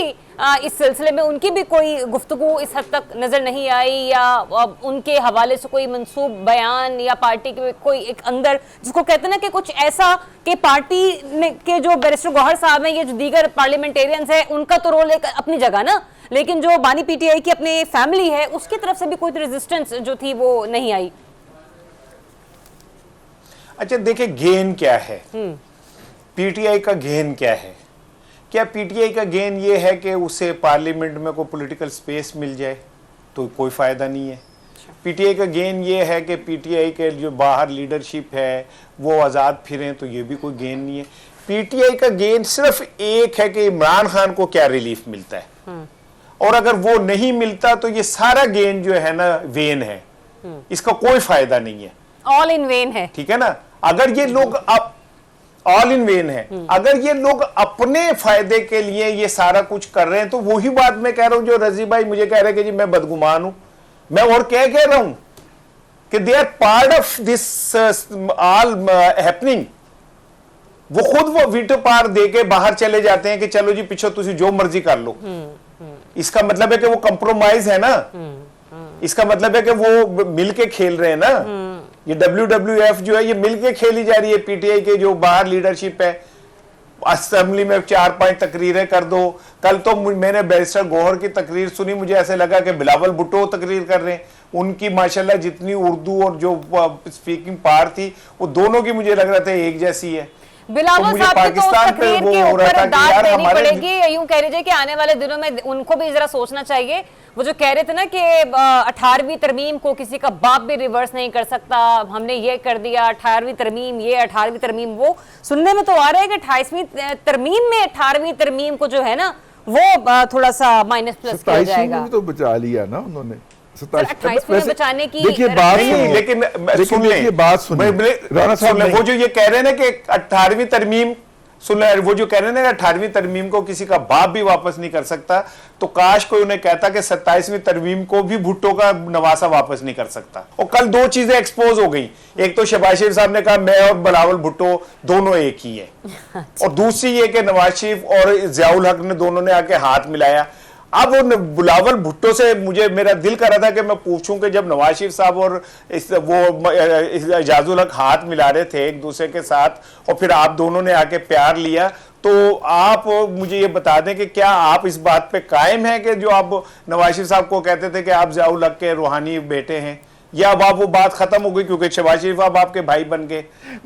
इस सिलसिले में उनकी भी कोई गुफ्तगू इस हद तक नजर नहीं आई, या उनके हवाले से कोई मंसूब बयान या पार्टी के कोई एक अंदर जिसको कहते हैं ना कि कुछ ऐसा कि पार्टी में के जो बैरिस्टर गौहर साहब हैं, ये जो दीगर पार्लियामेंटेरियंस हैं, उनका तो रोल एक अपनी जगह ना, लेकिन जो बानी पीटीआई की अपनी फैमिली है उसकी तरफ से भी कोई रेजिस्टेंस जो थी वो नहीं आई। अच्छा देखिए, गेन क्या है, पीटीआई का गेन क्या है? क्या पीटीआई का गेन ये है कि उसे पार्लियामेंट में कोई पॉलिटिकल स्पेस मिल जाए? तो कोई फायदा नहीं है। पीटीआई का गेन ये है कि पीटीआई के जो बाहर लीडरशिप है वो आज़ाद फिरें, तो ये भी कोई गेन नहीं है। पीटीआई का गेन सिर्फ एक है कि इमरान खान को क्या रिलीफ मिलता है, और अगर वो नहीं मिलता तो ये सारा गेन जो है ना वेन है, इसका कोई फायदा नहीं है, ऑल इन वेन है। ठीक है ना। अगर ये लोग अब ऑल इन वेन है, अगर ये लोग अपने फायदे के लिए ये सारा कुछ कर रहे हैं, तो वही बात मैं कह रहा हूं जो रजी भाई मुझे कह रहे हैं कि जी मैं बदगुमान हूं। मैं और क्या कह रहा हूं कि they are part of this all happening. वो खुद वो वीटो पार दे के बाहर चले जाते हैं कि चलो जी पीछे तुम जो मर्जी कर लो। इसका मतलब है कि वो कंप्रोमाइज है ना, इसका मतलब है कि वो मिलके खेल रहे हैं ना। ये WWF जो है ये मिलके खेली जा रही है। पीटीआई के जो बाहर लीडरशिप है, असेंबली में 4-5 तकरीरें कर दो। कल तो मैंने बैरिस्टर गौहर की तकरीर सुनी, मुझे ऐसे लगा कि बिलावल भुट्टो तकरीर कर रहे हैं। उनकी माशाल्लाह जितनी उर्दू और जो स्पीकिंग पावर थी वो दोनों की मुझे लग रहा था एक जैसी है। बिलावल तो साहब की तो उस तकरीर के ऊपर दाद देनी पड़ेगी। यूं कह लीजिए कि आने वाले दिनों में उनको भी जरा सोचना चाहिए। वो जो कह रहे थे ना कि 18वीं तरमीम को किसी का बाप भी रिवर्स नहीं कर सकता, हमने ये कर दिया 18वीं तरमीम, ये 18वीं तरमीम, वो सुनने में तो आ रहा है कि 28वीं तरमीम में 18वीं तरमीम को जो है ना वो थोड़ा सा माइनस प्लस किया जाएगा। तो बचा लिया ना उन्होंने 28वीं में बचाने की। देखिए बात नहीं, लेकिन सुन लें, बात सुनिए राणा साहब, वो जो ये कह रहे हैं ना कि 18वीं तरमीम, सुन ले, वो जो कह रहे हैं ना 18वीं तरमीम को किसी का बाप भी वापस नहीं कर सकता, तो काश कोई उन्हें कहता कि 27वीं तरमीम को भी भुट्टो का नवासा वापस नहीं कर सकता। और कल दो चीजें एक्सपोज हो गई। एक तो शहबाज शरीफ साहब ने कहा मैं और बिलावल भुट्टो दोनों एक ही है, और दूसरी ये कि नवाज शरीफ और जियाउल हक ने दोनों ने आके हाथ मिलाया। अब वो बिलावल भुट्टो से मेरा दिल कर रहा था कि मैं पूछूं कि जब नवाज शरीफ साहब और एजाजुल हक हाथ मिला रहे थे एक दूसरे के साथ और फिर आप दोनों ने आके प्यार लिया, तो आप मुझे ये बता दें कि क्या आप इस बात पे कायम हैं कि जो आप नवाज शरीफ साहब को कहते थे कि आप जियाउल हक के रूहानी बेटे हैं, या अब आप वो बात खत्म हो गई क्योंकि शहबाज शरीफ अब आपके भाई बन गए?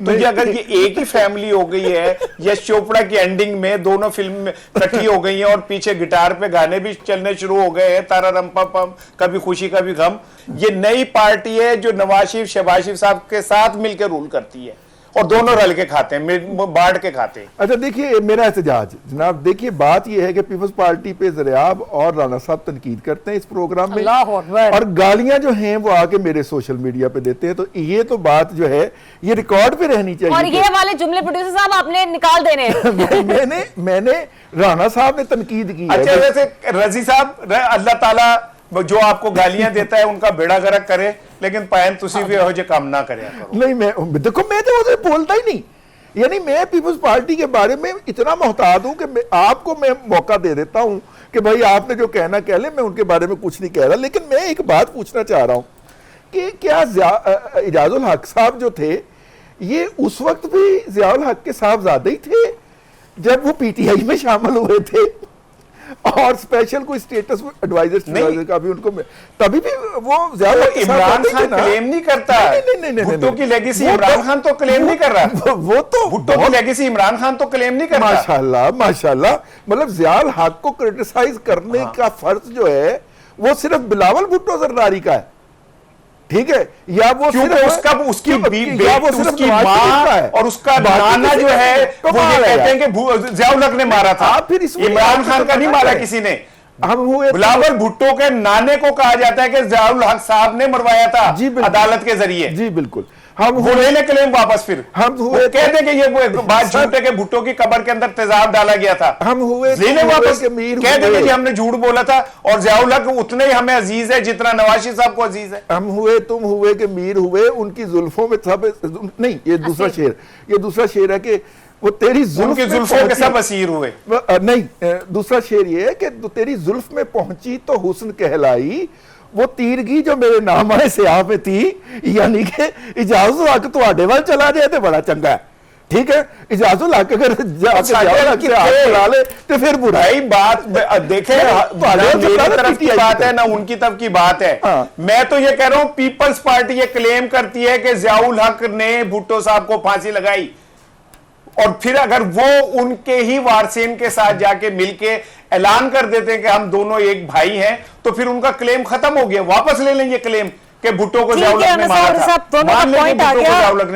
तो ये अगर ये एक ही फैमिली हो गई है, यश चोपड़ा की एंडिंग में दोनों फिल्म इकट्ठी हो गई हैं और पीछे गिटार पे गाने भी चलने शुरू हो गए हैं, तारा रंपा पम, कभी खुशी कभी गम, ये नई पार्टी है जो नवाज शरीफ शहबाज शरीफ साहब के साथ मिलकर रूल करती है और दोनों रल के खाते हैं, बांट के खाते हैं। अच्छा देखिए मेरा एहतजाज जनाब, देखिए बात यह है कि पीपल्स पार्टी पे ज़रियाब और राना साहब तनकीद करते हैं इस प्रोग्राम में, और गालियां जो हैं वो आके मेरे सोशल मीडिया पे देते हैं, तो ये तो बात जो है ये रिकॉर्ड पे रहनी चाहिए। और ये वाले जुमले प्रोड्यूसर साहब आपने निकाल देने मैंने राना साहब ने तनकीद की। अच्छा वैसे रजी साहब, अल्लाह ताला जो आपको गालियां देता है उनका बेड़ा गर्क करे, लेकिन पायन तुसी भी हो जो काम ना करे करो। नहीं मैं देखो मैं तो उसे बोलता ही नहीं, यानी मैं पीपल्स पार्टी के बारे में इतना मोहताद हूं कि आपको मैं मौका दे देता हूं कि भाई आपने जो कहना कह ले, मैं उनके बारे में कुछ नहीं कह रहा। लेकिन मैं एक बात पूछना चाह रहा हूं कि क्या एजाजुल हक साहब जो थे ये उस वक्त भी जियाउल हक के साहबजादे ही थे जब वो पीटीआई में शामिल हुए थे, और स्पेशल कोई स्टेटस एडवाइजर का भी उनको, तभी भी वो ज्यादा इमरान खान क्लेम नहीं करता, भुट्टो की लेगेसी इमरान खान तो क्लेम नहीं कर रहा, वो तो भुट्टो की लेगेसी इमरान खान तो क्लेम नहीं कर रहा। माशाल्लाह माशाल्लाह, मतलब जियाउल हक को क्रिटिसाइज करने का फर्ज जो है वो सिर्फ बिलावल भुट्टो जरदारी का है, ठीक है, या वो सिर्फ उसका उसकी माँ और उसका नाना जो है वो ये कहते हैं कि जियाउल हक ने मारा था, फिर इमरान खान का नहीं मारा किसी ने, हम हुए बिलावल भुट्टो के नाने को कहा जाता है कि ज़ियाउल हक साहब ने मरवाया था जी बिल्कुल, अदालत के जरिए। जी बिल्कुल, हम वो ले ले क्लेम वापस, फिर हम हुए कह दे कि ये बात झूठ है कि भुट्टो की कब्र के अंदर तेजाब डाला गया था। हम हुए ले ले वापस, कह दे कि हमने झूठ बोला था और ज़ियाउल हक उतने ही हमें अजीज है जितना नवाज शरीफ साहब को अजीज है। हम हुए तुम हुए कि मीर हुए, उनकी जुल्फों में सब नहीं, ये दूसरा शेर, ये दूसरा शेर है कि वो तेरी उनकी जुल्फों के सब असीर हुए। नहीं, दूसरा शेर ये है कि तेरी जुल्फ में पहुंची तो हुस्न कहलाई, वो तीरगी जो मेरे नाम आए स्याह पे थी, यानी कि इजाजुल हक तुहाडे वाल चला जाए तो बड़ा चंगा है, ठीक है। इजाजुल हक अगर ला ले तो फिर बुराई बात देखे, ना मेरी तरफ की बात है ना उनकी तरफ की बात है। मैं तो ये कह रहा हूं पीपल्स पार्टी ये क्लेम करती है कि ज़ियाउल हक ने भुट्टो साहब को फांसी लगाई, और फिर अगर वो उनके ही वारसेन के साथ जाके मिलके ऐलान कर देते हैं कि हम दोनों एक भाई हैं, तो फिर उनका क्लेम खत्म हो गया, वापस ले लेंगे क्लेम कि भुट्टो को ज़ियाउल हक ने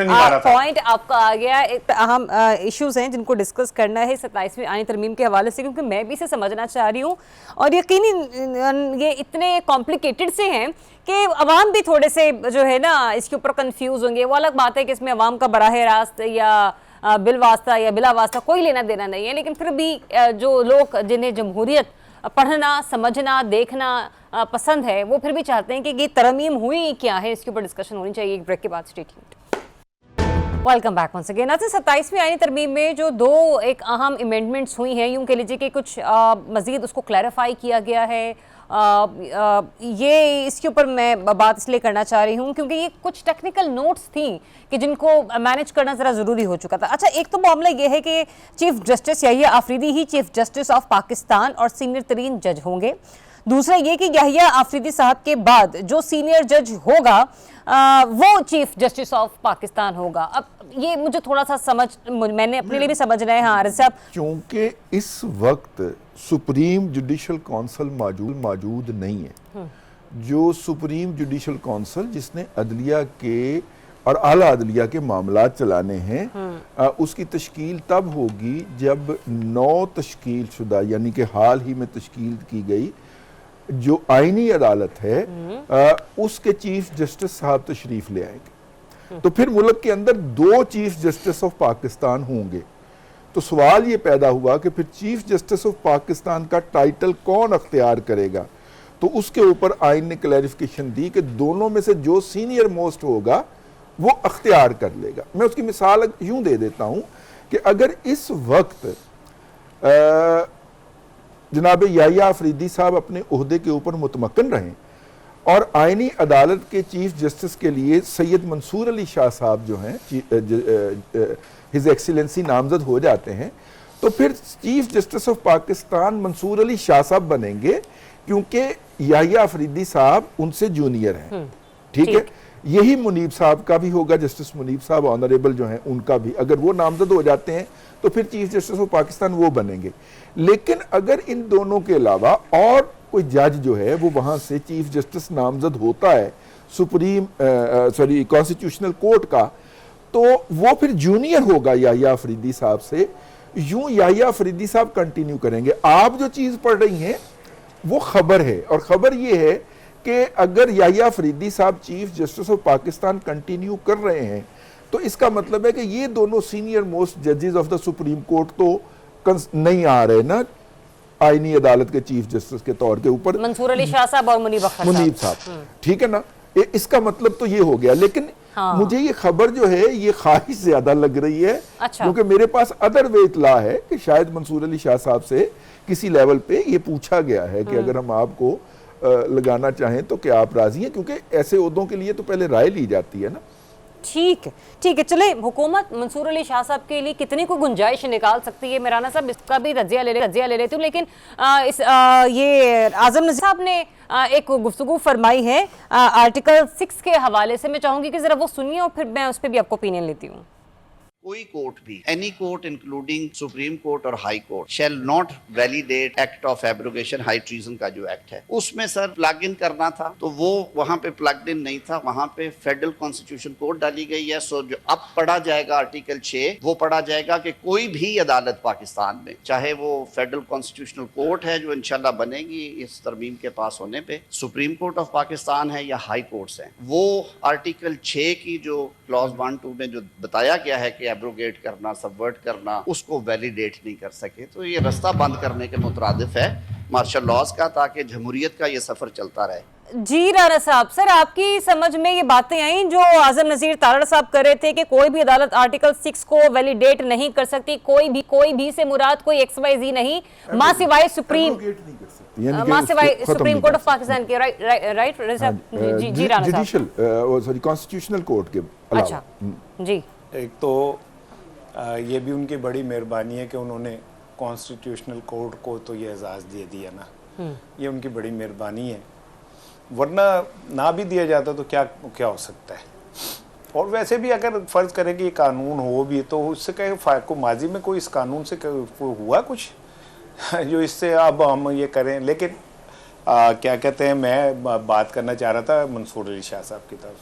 मारा था। पॉइंट आपका आ गया। एक अहम इश्यूज हैं जिनको डिस्कस करना है 27वीं आईनी तरमीम के हवाले से, क्योंकि मैं भी इसे समझना चाह रही हूँ और यकीनी ये इतने कॉम्प्लिकेटेड से हैं कि अवाम भी थोड़े से जो है ना इसके ऊपर कंफ्यूज होंगे। वो अलग बात है कि इसमें अवाम का बराह रास्त या बिल वास्ता या बिला वास्ता कोई लेना देना नहीं है, लेकिन फिर भी जो लोग जिन्हें जमहूरियत पढ़ना, समझना, देखना पसंद है, वो फिर भी चाहते हैं कि ये तरमीम हुई क्या है, इसके ऊपर डिस्कशन होनी चाहिए। एक ब्रेक के बाद stay tuned. Welcome back once again. आज 27वीं आईनी तरमीम में जो दो एक अहम अमेंडमेंट्स हुई हैं, यूं कह लीजिए कि कुछ मजीद उसको क्लैरिफाई किया गया है। ये इसके ऊपर मैं बात इसलिए करना चाह रही हूँ क्योंकि ये कुछ टेक्निकल नोट्स थी कि जिनको मैनेज करना ज़रा ज़रूरी हो चुका था। अच्छा, एक तो मामला ये है कि चीफ जस्टिस याहिया आफरीदी ही चीफ जस्टिस ऑफ पाकिस्तान और सीनियर तरीन जज होंगे। दूसरा ये कि याहिया आफरीदी साहब के बाद जो सीनियर जज होगा वो चीफ जस्टिस ऑफ पाकिस्तान होगा। अब ये मुझे थोड़ा सा मैंने अपने लिए भी समझना है। हाँ साहब, क्योंकि इस वक्त सुप्रीम जुडिशल काउंसिल मौजूद नहीं है। जो सुप्रीम जुडिशल काउंसिल जिसने अदलिया के और आला अदलिया के मामलात चलाने हैं, उसकी तश्कील तब होगी जब 9 तश्कील शुदा यानी कि हाल ही में तश्कील की गई जो आईनी अदालत है, उसके चीफ जस्टिस साहब तशरीफ ले आएंगे। तो फिर मुल्क के अंदर 2 चीफ जस्टिस ऑफ पाकिस्तान होंगे। तो सवाल ये पैदा हुआ कि फिर चीफ जस्टिस ऑफ पाकिस्तान का टाइटल कौन अख्तियार करेगा। तो उसके ऊपर आइन ने क्लैरिफिकेशन दी कि दोनों में से जो सीनियर मोस्ट होगा वो अख्तियार कर लेगा। मैं उसकी मिसाल यूं दे देता हूं कि अगर इस वक्त जनाब याहिया आफरीदी साहब अपने ओहदे के ऊपर मुतमक्कन रहें और आइनी अदालत के चीफ जस्टिस के लिए सैयद मंसूर अली शाह साहब जो हैं हिज एक्सीलेंसी नामजद हो जाते हैं, तो फिर chief justice of Pakistan Mansoor Ali Shah साहब बनेंगे, क्योंकि याहिया आफरीदी साहब उनसे जूनियर हैं। ठीक है, यही मुनीब साहब का भी होगा, जस्टिस मुनीब साहब ऑनरेबल जो हैं उनका भी, अगर वो नामजद हो जाते हैं तो फिर चीफ जस्टिस ऑफ पाकिस्तान वो बनेंगे। लेकिन अगर इन दोनों के अलावा और कोई जज जो है वो वहां से चीफ जस्टिस नामजद होता है कॉन्स्टिट्यूशनल कोर्ट का, तो वो फिर जूनियर होगा याहिया आफरीदी साहब से। यूं याहिया आफरीदी साहब कंटिन्यू करेंगे। आप जो चीज पढ़ रही हैं वो खबर है, और खबर ये है कि अगर याहिया आफरीदी साहब chief justice of Pakistan continue कर रहे हैं तो इसका मतलब है कि ये दोनों सीनियर मोस्ट जजेस ऑफ द सुप्रीम कोर्ट तो नहीं आ रहे ना आईनी अदालत के चीफ जस्टिस के तौर के ऊपर, मंसूर अली शाह साहब और मुनीब साहब। ठीक है ना, इसका मतलब तो ये हो गया। लेकिन मुझे ये खबर जो है ये ख्वाहिश ज्यादा लग रही है, क्योंकि मेरे पास अदर वे इतला है कि शायद मंसूर अली शाह साहब से किसी लेवल पे ये पूछा गया है कि अगर हम आपको लगाना चाहें तो क्या आप राजी हैं, क्योंकि ऐसे ओहदों के लिए तो पहले राय ली जाती है ना। ठीक है, चले हुकूमत मंसूर अली शाह साहब के लिए कितनी को गुंजाइश निकाल सकती है, मेराना साहब इसका भी रजिया ले लेती हूँ। लेकिन ये आजम नज़ीर साहब ने एक गुफ्तगू फरमाई है आर्टिकल 6 के हवाले से, मैं चाहूंगी कि जरा वो सुनिए और फिर मैं उस पर भी आपको ओपिनियन लेती हूँ। कोई कोर्ट भी, any court including supreme court और high court, shall not validate act of abrogation high treason का जो एक्ट है उसमें सर प्लग इन करना था, तो वो वहां पे प्लग इन नहीं था, वहां पे फेडरल कॉन्स्टिट्यूशन कोड डाली गई है। सो जो अब पढ़ा जाएगा आर्टिकल 6, वो पढ़ा जाएगा कि कोई भी अदालत पाकिस्तान में, चाहे वो फेडरल कॉन्स्टिट्यूशनल कोर्ट है जो इंशाल्लाह बनेगी इस तरमीम के पास होने पे, सुप्रीम कोर्ट ऑफ पाकिस्तान है या हाई कोर्ट्स हैं, वो आर्टिकल 6 की जो क्लॉज 1-2 में जो बताया गया है कि एब्रोगेट करना, सबवर्ट करना, उसको वैलिडेट नहीं कर सके। तो ये रास्ता बंद करने के मुतरादिफ है मार्शल लॉज का, ताकि जमहूरियत का ये सफर चलता रहे। जी राना साहब, सर आपकी समझ में ये बातें आई जो आजम नजीर तारड़ साहब कर रहे थे कि कोई भी अदालत आर्टिकल 6 को वैलिडेट नहीं कर सकती, कोई भी से मुराद कोई XYZ नहीं, मां सिवाय सुप्रीम कोर्ट ऑफ पाकिस्तान के, राइट जी राना साहब, जुडिशियल सॉरी कॉन्स्टिट्यूशनल कोर्ट के अलावा। अच्छा जी, एक तो ये भी उनकी बड़ी मेहरबानी है कि उन्होंने कॉन्स्टिट्यूशनल कोर्ट को तो ये एजाज़ दे दिया ना, ये उनकी बड़ी मेहरबानी है, वरना ना भी दिया जाता तो क्या क्या हो सकता है। और वैसे भी अगर फ़र्ज़ करें कि ये कानून हो भी तो उससे कहीं को माजी में कोई इस कानून से हुआ कुछ जो इससे अब हम ये करें। लेकिन क्या कहते हैं, मैं बात करना चाह रहा था मंसूर अली शाह साहब की तरफ।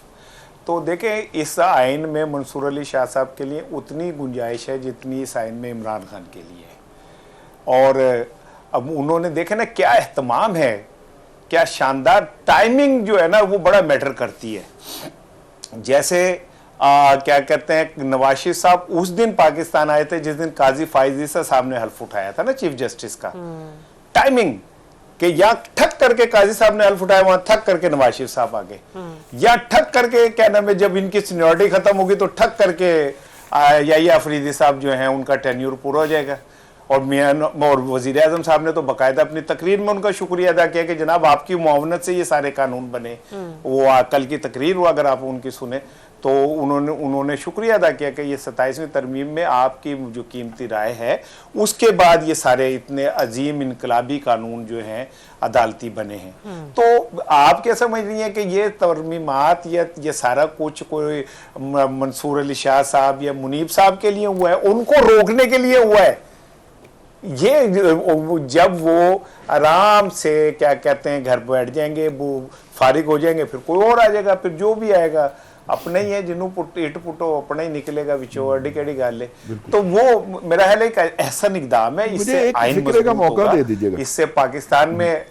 तो देखें, इस आइन में मंसूर अली शाह साहब के लिए उतनी गुंजाइश है जितनी इस आइन में इमरान खान के लिए है। और अब उन्होंने देखे ना क्या एहतमाम है, क्या शानदार टाइमिंग जो है ना वो बड़ा मैटर करती है। जैसे क्या कहते हैं, नवाज शरीफ साहब उस दिन पाकिस्तान आए थे जिस दिन काजी फाइज ईसा साहब ने हल्फ उठाया था ना चीफ जस्टिस का। टाइमिंग कि या ठक करके काजी साहब ने हल्फ उठाया, वहां ठक करके नवाज शरीफ साहब आ गए, या ठक करके क्या नाम है, जब इनकी सीनियरिटी खत्म होगी तो ठक करके या अफरीदी साहब जो हैं उनका टेन्योर पूरा हो जाएगा। और वज़ीर आज़म साहब ने तो बाकायदा अपनी तकरीर में उनका शुक्रिया अदा किया कि जनाब आपकी मुआवनत से ये सारे कानून बने। वो कल की तकरीर हुआ, अगर आप उनकी सुने तो उन्होंने शुक्रिया अदा किया कि ये 27वीं तरमीम में आपकी जो कीमती राय है उसके बाद ये सारे इतने अजीम इनकलाबी कानून जो हैं अदालती बने हैं। तो आप क्या समझ रही हैं कि ये तरमीमात या ये सारा कुछ कोई मंसूर अली शाह साहब या मुनीब साहब के लिए हुआ है, उनको रोकने के लिए हुआ है? ये जब वो आराम से क्या कहते हैं घर बैठ जाएंगे, वो फारिग हो जाएंगे, फिर कोई और आ जाएगा, फिर जो भी आएगा अपने ही है, जिन्हों इट पुटो अपना ही निकलेगा विचो, अड्डी केड़ी गाल है। तो वो मेरा ख्याल एक ऐसा इकदाम है, इससे आइन मजबूत होगा, इससे पाकिस्तान में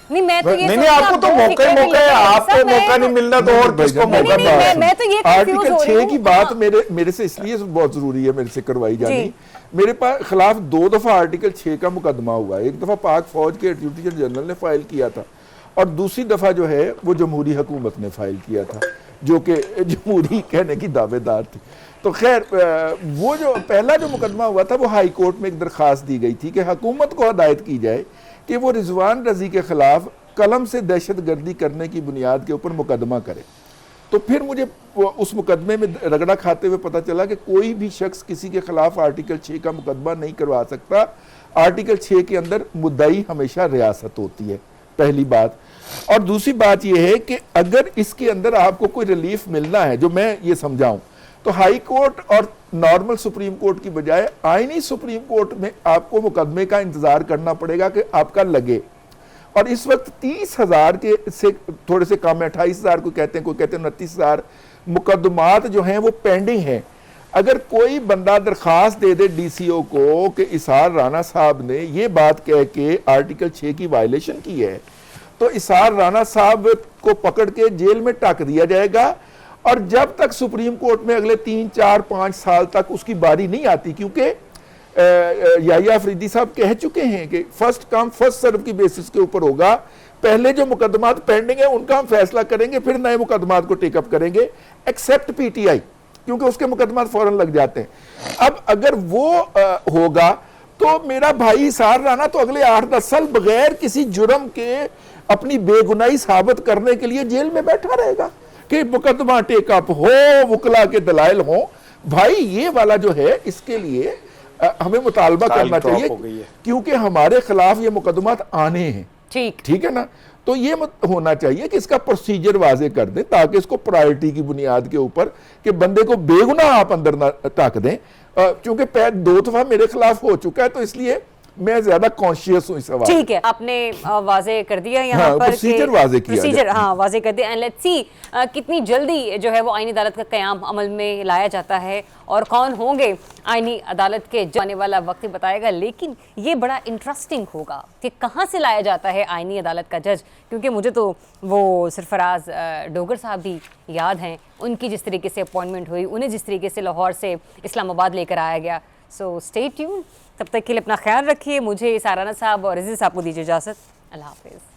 मैं तो ये नहीं आपको तो मौका है, आपको मौका नहीं मिलना तो और किसको मौका मिलेगा? मैं तो ये आर्टिकल 6 की बात मेरे से इसलिए बहुत जरूरी है मेरे से करवाई जानी। मेरे पास खिलाफ 2 दफा आर्टिकल 6 का मुकदमा हुआ। एक दफा पाक फौज के डिप्टी जनरल ने फाइल किया था और दूसरी दफा जो है वो जमहूरी हुकूमत ने फाइल किया था, जो कि जमहूरी कहने की दावेदार थी। तो खैर वो जो पहला जो मुकदमा हुआ था वो हाई कोर्ट में एक दरख्वास्त दी गई थी कि हुकूमत को हदायत की जाए कि वो रिजवान रजी के खिलाफ कलम से दहशत गर्दी करने की बुनियाद के ऊपर मुकदमा करे। तो फिर मुझे उस मुकदमे में रगड़ा खाते हुए पता चला कि कोई भी शख्स किसी के खिलाफ आर्टिकल 6 का मुकदमा नहीं करवा सकता। आर्टिकल 6 के अंदर मुद्दाई हमेशा रियासत होती है, पहली बात। और दूसरी बात यह है कि अगर इसके अंदर आपको कोई रिलीफ मिलना है, जो मैं ये समझाऊं, तो हाई कोर्ट और नॉर्मल सुप्रीम कोर्ट की बजाय आईनी सुप्रीम कोर्ट में आपको मुकदमे का इंतजार करना पड़ेगा कि आपका लगे। और इस वक्त 30,000 के से थोड़े से कम है, 28,000 को कहते हैं, कोई कहते हैं 29,000 मुकदमात जो हैं वो पेंडिंग हैं। अगर कोई बंदा दरखास्त दे दे DCO को कि इसार राना साहब ने ये बात कह के आर्टिकल 6 की वायलेशन की है, तो इसार राना साहब को पकड़ के जेल में टाक दिया जाएगा। और जब तक सुप्रीम कोर्ट में अगले 3, 4, 5 साल तक उसकी बारी नहीं आती, क्योंकि याया अफरीदी साहब कह चुके हैं कि फर्स्ट कम फर्स्ट सर्व की बेसिस के ऊपर होगा। पहले जो मुकदमात पेंडिंग है उनका हम फैसला करेंगे, फिर नए मुकदमात को टेकअप करेंगे, एक्सेप्ट PTI, क्योंकि उसके मुकदमात फौरन लग जाते हैं। अब अगर वो होगा तो मेरा भाई इसार राना तो अगले 8-10 साल बगैर किसी जुर्म के अपनी बेगुनाही साबित करने के लिए जेल में बैठा रहेगा कि मुकदमा टेकअप हो, वकला के दलाइल हो। भाई ये वाला जो है इसके लिए हमें मुतालबा करना चाहिए, क्योंकि हमारे खिलाफ ये मुकदमात आने हैं। ठीक है ना। तो ये होना चाहिए कि इसका प्रोसीजर वाजे कर दें ताकि इसको प्रायोरिटी की बुनियाद के ऊपर कि बंदे को बेगुनाह आप अंदर ना टाक दें। चूंकि 2 दफा मेरे खिलाफ हो चुका है तो इसलिए मैं ज्यादा कॉन्शियस हूं इस सवाल। ठीक है, आपने वाजे कर दिया यहाँ पर प्रोसीजर वाजे किया, प्रोसीजर हाँ वाजे कर दिया। एंड लेट्स सी कितनी जल्दी जो है वो आईनी अदालत का क़याम अमल में लाया जाता है और कौन होंगे आईनी अदालत के जाने वाला वक्त ही बताएगा। लेकिन ये बड़ा इंटरेस्टिंग होगा कि कहाँ से लाया जाता है आईनी अदालत का जज, क्योंकि मुझे तो वो सरफराज डोगर साहब भी याद हैं, उनकी जिस तरीके से अपॉइंटमेंट हुई, उन्हें जिस तरीके से लाहौर से इस्लामाबाद लेकर आया गया। सो स्टे ट्यून, तब तक के लिए अपना ख्याल रखिए। मुझे साराना साहब और अजीज साहब को दीजिए इजाज़त। अल्लाह हाफिज़।